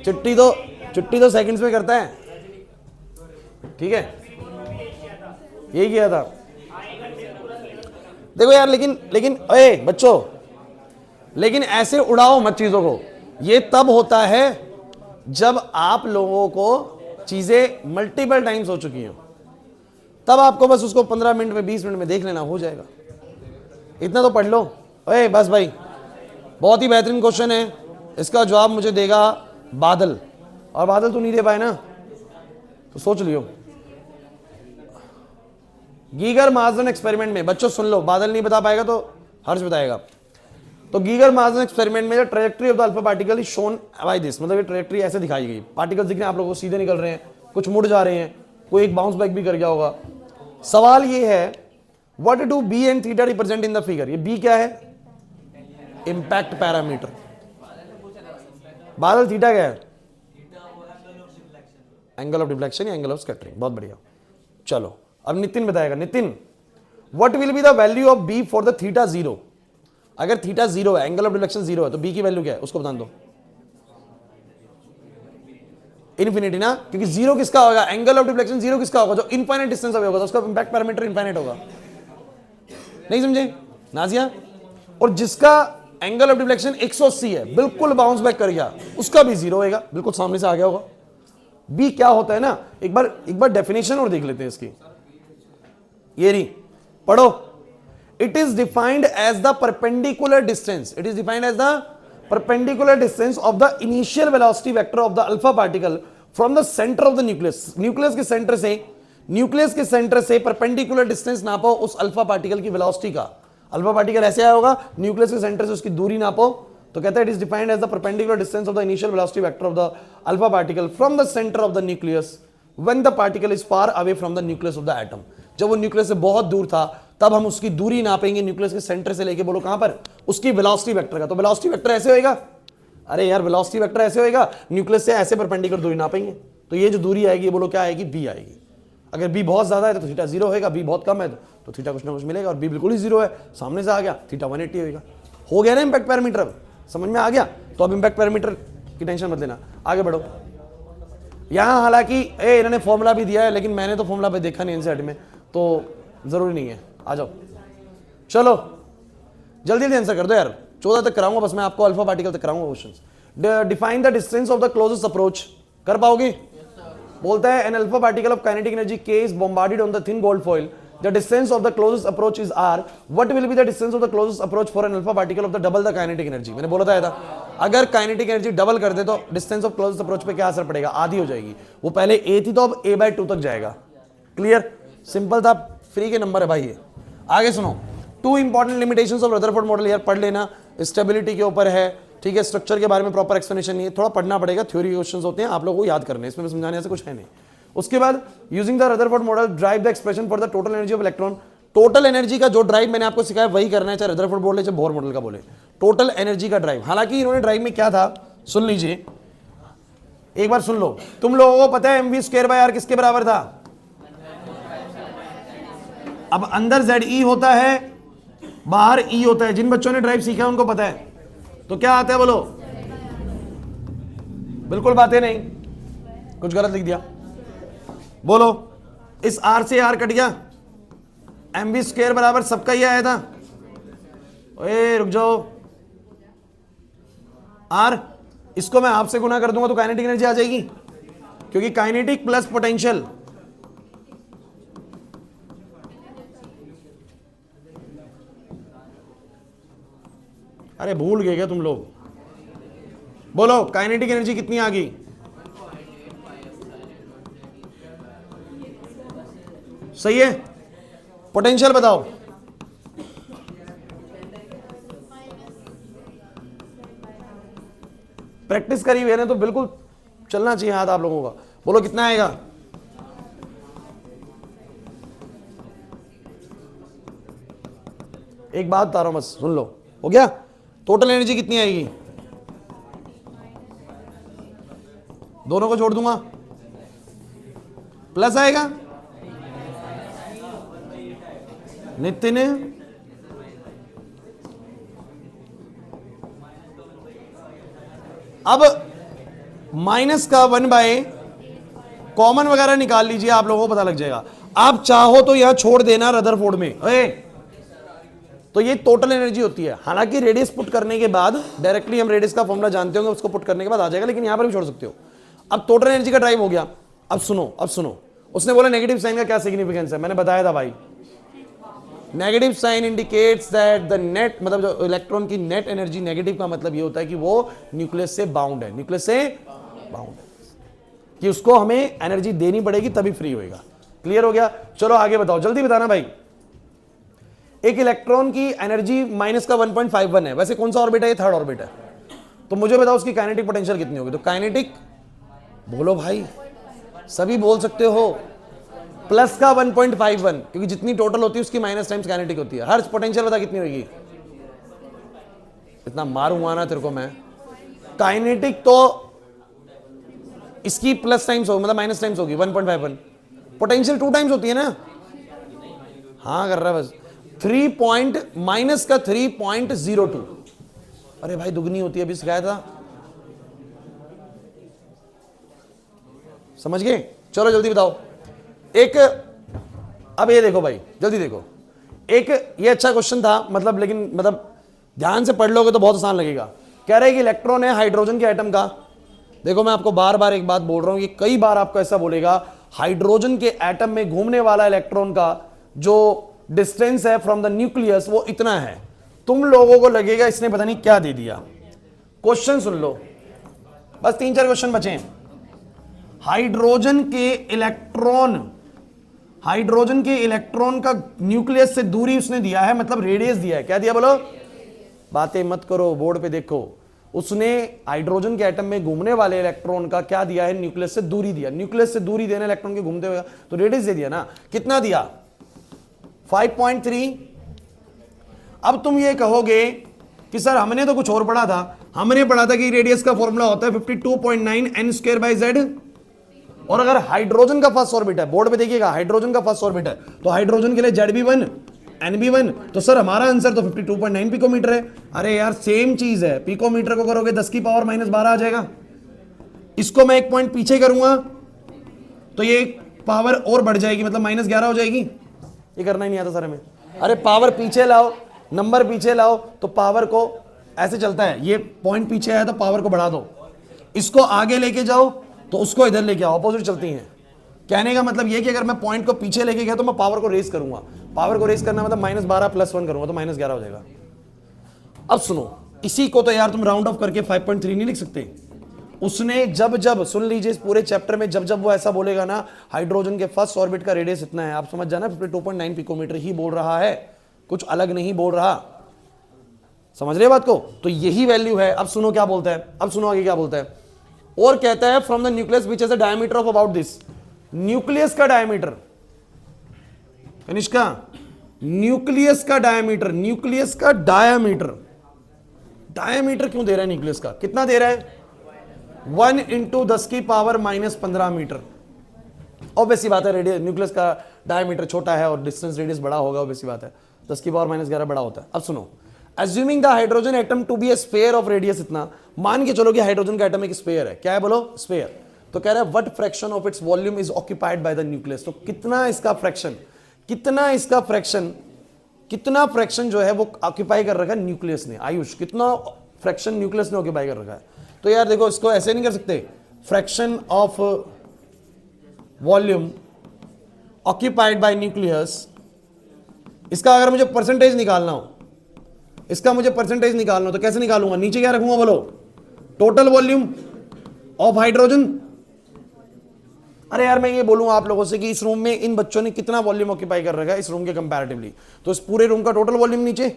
चिट्ठी तो सेकंड्स में करता है, ठीक है, यही किया था। देखो यार, लेकिन ए बच्चों, लेकिन ऐसे उड़ाओ मत चीजों को। ये तब होता है जब आप लोगों को चीजें मल्टीपल टाइम्स हो चुकी हो, तब आपको बस उसको 15 मिनट में 20 मिनट में देख लेना, हो जाएगा। इतना तो पढ़ लो। ओए बस भाई, बहुत ही बेहतरीन क्वेश्चन है, इसका जवाब मुझे देगा बादल। और बादल तो नहीं दे पाए ना, तो सोच लियो। गीगर मार्जन एक्सपेरिमेंट में, बच्चों सुन लो, बादल नहीं बता पाएगा तो हर्ष बताएगा। तो गीगर मार्जन एक्सपेरिमेंट में trajectory of the alpha particle is shown by this, मतलब ये ट्रैजेक्टरी ऐसे दिखाई गई। पार्टिकल्स दिख रहे हैं आप लोगों को, सीधे निकल रहे हैं, कुछ मुड़ जा रहे हैं, कोई एक बाउंस बैक भी कर गया होगा। सवाल ये है, what do B and theta represent in the figure? ये बी क्या है? Impact parameter. बादल थीटा क्या है? एंगल ऑफ डिफ्लेक्शन या एंगल ऑफ स्कैटरिंग। बहुत बढ़िया। चलो अब नितिन बताएगा। Nitin, what will be the value of B for the theta 0? अगर थीटा 0 है, एंगल ऑफ डिफ्लेक्शन 0 है, तो बी की वैल्यू क्या है उसको बता दो। इन्फिनिटी ना, क्योंकि 0 किसका होगा? एंगल ऑफ डिफ्लेक्शन 0 किसका होगा? जो इनफाइनाइट डिस्टेंस अवे होगा, तो उसका इंपैक्ट पैरामीटर इनफाइनाइट होगा। नहीं समझे नाजिया? और जिसका एंगल ऑफ डिफ्लेक्शन 180 है, बिल्कुल बाउंस बैक कर गया, उसका भी 0 होगा, बिल्कुल सामने से आ गया होगा। बी क्या होता है ना, एक बार डेफिनेशन और देख लेते हैं इसकी। ये नहीं पढ़ो। It is defined as the perpendicular distance, it is defined as the perpendicular distance of the initial velocity vector of the alpha particle from the centre of the nucleus. Nucleus के सेंटर से परपेंडिकुलर डिस्टेंस नापो उस अल्फा पार्टिकल की वेलोसिटी का। अल्फा पार्टिकल ऐसे आया होगा, न्यूक्लियस के सेंटर से उसकी दूरी नापो, तो कहता है it is defined as the perpendicular distance of the initial velocity vector of the alpha particle from the centre of the nucleus when the particle is far away from the nucleus of the atom. जब वो न्यूक्लियस से बहुत दूर था, तब हम उसकी दूरी नापेंगे न्यूक्लियस के सेंटर से लेके, बोलो कहां पर? उसकी वेलोसिटी वेक्टर का। तो वेलोसिटी वेक्टर ऐसे होएगा, अरे यार वेलोसिटी वेक्टर ऐसे होएगा, न्यूक्लियस से ऐसे परपेंडिकुलर दूरी नापेंगे, तो ये जो दूरी आएगी, बोलो क्या आएगी? बी आएगी। अगर बी बहुत ज्यादा है तो थीटा 0 होगा, बी बहुत कम है तो थीटा कुछ ना कुछ मिलेगा, और बी बिल्कुल ही 0 है, सामने से आ गया, थीटा 180 होगा। हो गया ना इंपैक्ट पैरामीटर? अब समझ में आ गया? तो अब इंपैक्ट पैरामीटर की टेंशन मत लेना, आगे बढ़ो। यहां हालांकि इन्होंने फॉर्मूला भी दिया है, लेकिन मैंने तो फॉर्मूला पे देखा नहीं एनसीईआरटी में, तो जरूरी नहीं है। आ जाओ, चलो जल्दी जल्दी आंसर कर दो यार, 14 तक कराऊंगा बस मैं आपको, अल्फा पार्टिकल तक कराऊंगा questions. Define the distance of the closest approach, कर पाओगे? बोलता है an alpha particle of kinetic energy K is bombarded on the thin gold foil, the distance of the closest approach is R, what will be the distance of the closest approach for an alpha particle of the double the kinetic energy? मैंने बोला था अगर काइनेटिक एनर्जी डबल कर दे तो डिस्टेंस ऑफ क्लोजेस्ट अप्रोच पे क्या असर पड़ेगा? आधी हो जाएगी। वो पहले A थी तो अब A/2 तक जाएगा। क्लियर? सिंपल था, फ्री के नंबर है भाई ये। आगे सुनो, 2 important limitations of Rutherford model, यार पढ़ लेना, स्टेबिलिटी के ऊपर है, ठीक है, स्ट्रक्चर के बारे में प्रॉपर एक्सप्लेनेशन नहीं है, थोड़ा पढ़ना पड़ेगा, थ्योरी क्वेश्चंस होते हैं, आप लोगों को याद करने, इसमें समझाने से कुछ है नहीं। उसके बाद using the Rutherford model drive the expression for the total energy of electron. Total energy का जो ड्राइव मैंने आपको सिखाया वही करना है, चाहे रदरफोर्ड बोले चाहे बोर मॉडल का बोले, टोटल एनर्जी का ड्राइव। हालांकि इन्होंने ड्राइव में क्या था सुन लीजिए, एक बार सुन लो। तुम लोगों को पता है mv²/r किसके बराबर था? अब अंदर ZE होता है, बाहर E होता है। जिन बच्चों ने ड्राइव सीखा उनको पता है। तो क्या आता है बोलो? बिल्कुल बातें नहीं, कुछ गलत लिख दिया, बोलो। इस R से R कट गया, mv² बराबर सबका ही आया था। ओए रुक जाओ, R इसको मैं आपसे गुना कर दूंगा तो काइनेटिक एनर्जी आ जाएगी, क्योंकि काइनेटिक प्लस पोटेंशियल, अरे भूल गए क्या तुम लोग? बोलो काइनेटिक एनर्जी कितनी आ गई? सही है। पोटेंशियल बताओ। प्रैक्टिस करी हुई है ना तो बिल्कुल चलना चाहिए हाथ आप लोगों का। बोलो कितना आएगा? एक बात बता रहा हूं बस सुन लो, हो गया? टोटल एनर्जी कितनी आएगी? दोनों को जोड़ दूंगा, प्लस आएगा, नितिन, अब माइनस का 1 कॉमन वगैरह निकाल लीजिए, आप लोगों को पता लग जाएगा। आप चाहो तो यहां छोड़ देना रदरफोर्ड में, तो ये टोटल एनर्जी होती है। हालांकि रेडियस पुट करने के बाद डायरेक्टली हम रेडियस का फॉर्मूला जानते होंगे, उसको पुट करने के बाद आ जाएगा, लेकिन यहां पर भी छोड़ सकते हो। अब टोटल एनर्जी का ड्राइव हो गया। अब सुनो, उसने बोला नेगेटिव साइन का क्या सिग्निफिकेंस है, मैंने बताया था भाई, negative sign indicates that the net, मतलब जो इलेक्ट्रॉन की नेट एनर्जी, नेगेटिव का मतलब ये होता है कि वो न्यूक्लियस से बाउंड है, न्यूक्लियस से बाउंड है, कि उसको हमें एनर्जी देनी पड़ेगी तभी फ्री होएगा। क्लियर हो गया? चलो आगे बताओ, जल्दी बताना भाई। एक इलेक्ट्रॉन की एनर्जी माइनस का 1.51 है, वैसे कौन सा ऑर्बिट है? ये थर्ड ऑर्बिट है। तो मुझे बताओ उसकी काइनेटिक पोटेंशियल कितनी होगी? तो काइनेटिक बोलो भाई, सभी बोल सकते हो, प्लस का 1.51, क्योंकि जितनी टोटल होती है उसकी माइनस टाइम्स काइनेटिक होती है। हर पोटेंशियल बता कितनी होगी? इतना मारूंगा ना तेरे को मैं। काइनेटिक तो इसकी प्लस टाइम्स होगी, मतलब माइनस टाइम्स होगी 1.51। पोटेंशियल 2 टाइम्स होती है ना? हाँ कर रहा है बस। माइनस का 3.02। अरे भाई दुगनी होती है, अभी सिखाया था, समझ गए? चलो जल्दी बताओ। एक, अब ये देखो भाई, जल्दी देखो, एक ये अच्छा क्वेश्चन था, मतलब लेकिन मतलब ध्यान से पढ़ लोगे तो बहुत आसान लगेगा। कह रहे हैं कि इलेक्ट्रॉन है हाइड्रोजन के एटम का। देखो मैं आपको बार बार एक बात बोल रहा हूं कि कई बार आपको ऐसा बोलेगा, हाइड्रोजन के एटम में घूमने वाला इलेक्ट्रॉन का जो डिस्टेंस है फ्रॉम द न्यूक्लियस वो इतना है। तुम लोगों को लगेगा इसने पता नहीं क्या दे दिया। क्वेश्चन सुन लो, बस 3-4 क्वेश्चन बचे हैं। हाइड्रोजन के इलेक्ट्रॉन का न्यूक्लियस से दूरी उसने दिया है, मतलब रेडियस दिया है। क्या दिया बोलो? बातें मत करो, बोर्ड पे देखो। उसने हाइड्रोजन के एटम में घूमने वाले इलेक्ट्रॉन का क्या दिया है? न्यूक्लियस से दूरी दिया। न्यूक्लियस से दूरी देना इलेक्ट्रॉन के घूमते हुए, तो रेडियस दे दिया ना। कितना दिया? 5.3। अब तुम ये कहोगे कि सर हमने तो कुछ और पढ़ा था, हमने पढ़ा था कि रेडियस का फॉर्मूला होता है 52.9 n²/z। और अगर हाइड्रोजन का फर्स्ट ऑर्बिट है, बोर्ड पे देखिएगा, हाइड्रोजन का फर्स्ट ऑर्बिट है, तो हाइड्रोजन के लिए ZB1 NB1, तो सर हमारा आंसर तो 52.9 पिकोमीटर है। अरे यार सेम चीज है, पिकोमीटर को करोगे 10 की पावर -12 आ जाएगा। इसको मैं 1 पॉइंट पीछे करूंगा तो ये पावर और बढ़ जाएगी, मतलब -11 हो जाएगी। ये करना ही नहीं आता सर हमें। अरे पावर पीछे लाओ, नंबर पीछे लाओ, तो पावर को ऐसे चलता है, ये पॉइंट पीछे आया तो पावर को बढ़ा दो, इसको आगे लेके जाओ तो उसको इधर लेके आओ, ऑपोजिट चलती हैं। कहने का मतलब ये कि अगर मैं पॉइंट को पीछे लेके गया तो मैं पावर को रेस करूंगा। पावर को रेस करना मतलब -12 + 1 करूंगा तो -11 हो जाएगा। अब सुनो, इसी को तो यार तुम राउंड ऑफ करके 5.3 नहीं लिख सकते। उसने जब जब, सुन लीजिए, इस पूरे चैप्टर में जब जब वो ऐसा बोलेगा ना, हाइड्रोजन के फर्स्ट ऑर्बिट का रेडियस इतना है, आप समझ जाना 52.9 पिकोमीटर ही बोल रहा है, कुछ अलग नहीं बोल रहा। समझ रहे बात को? तो यही वैल्यू है। अब सुनो क्या बोलता है, अब सुनो आगे क्या बोलता है। और कहता है from the nucleus which has a diameter of about this. Nucleus का डायमीटर, कनिष्का, न्यूक्लियस का डायमीटर, न्यूक्लियस का डायमीटर क्यों दे रहा है न्यूक्लियस का? कितना दे रहा है? 1 × 10 की पावर -15 मीटर। ऑब्वियस सी बात है, रेडियस, न्यूक्लियस का डायमीटर छोटा है और डिस्टेंस रेडियस बड़ा होगा, ऑब्वियस सी बात है, 10 की पावर -11 बड़ा होता है। अब सुनो, assuming the hydrogen atom to be a sphere of radius, इतना मान के चलो कि हाइड्रोजन का एटम एक स्फीयर है। क्या है बोलो? स्फीयर। तो कह रहा है what fraction of its volume is occupied by the nucleus. तो कितना इसका फ्रैक्शन जो है वो ऑक्यूपाई कर रखा है न्यूक्लियस ने। आयुष, कितना फ्रैक्शन न्यूक्लियस ने ऑक्यूपाई कर रखा है? तो यार देखो, इसको ऐसे नहीं कर सकते, fraction of volume occupied by nucleus. इसका अगर मुझे परसेंटेज निकालना हो, तो कैसे निकालूंगा? नीचे क्या रखूंगा बोलो? Total volume of hydrogen. अरे यार मैं ये बोलूंगा आप लोगों से कि इस रूम में इन बच्चों ने कितना वॉल्यूम ऑक्यूपाई कर रखा है इस रूम के कंपैरेटिवली, तो इस पूरे रूम का टोटल वॉल्यूम नीचे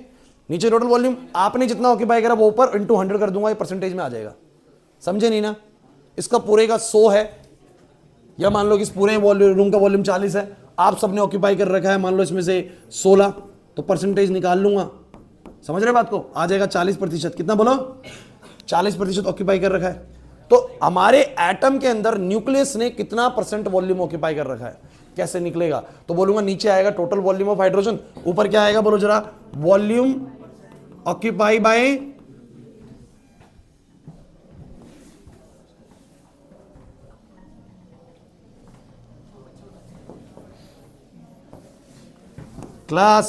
टोटल वॉल्यूम आपने जितना ऑक्यूपाई करा वो ऊपर × 100 कर दूंगा, ये परसेंटेज में आ जाएगा। समझे नहीं ना? इसका पूरे का 100 है, या मान लो कि इस पूरे रूम का वॉल्यूम 40 है, आप सबने ऑक्यूपाई कर रखा है मान लो इसमें से 16, तो परसेंटेज निकाल लूंगा। समझ रहे बात को? आ जाएगा 40%। कितना बोलो? 40% ऑक्यूपाई कर रखा है। तो हमारे एटम के अंदर न्यूक्लियस ने कितना % वॉल्यूम ऑक्यूपाई कर रखा है? कैसे निकलेगा? तो बोलूंगा नीचे आएगा टोटल वॉल्यूम ऑफ हाइड्रोजन, ऊपर क्या आएगा बोलो जरा, वॉल्यूम ऑक्यूपाई बाय क्लास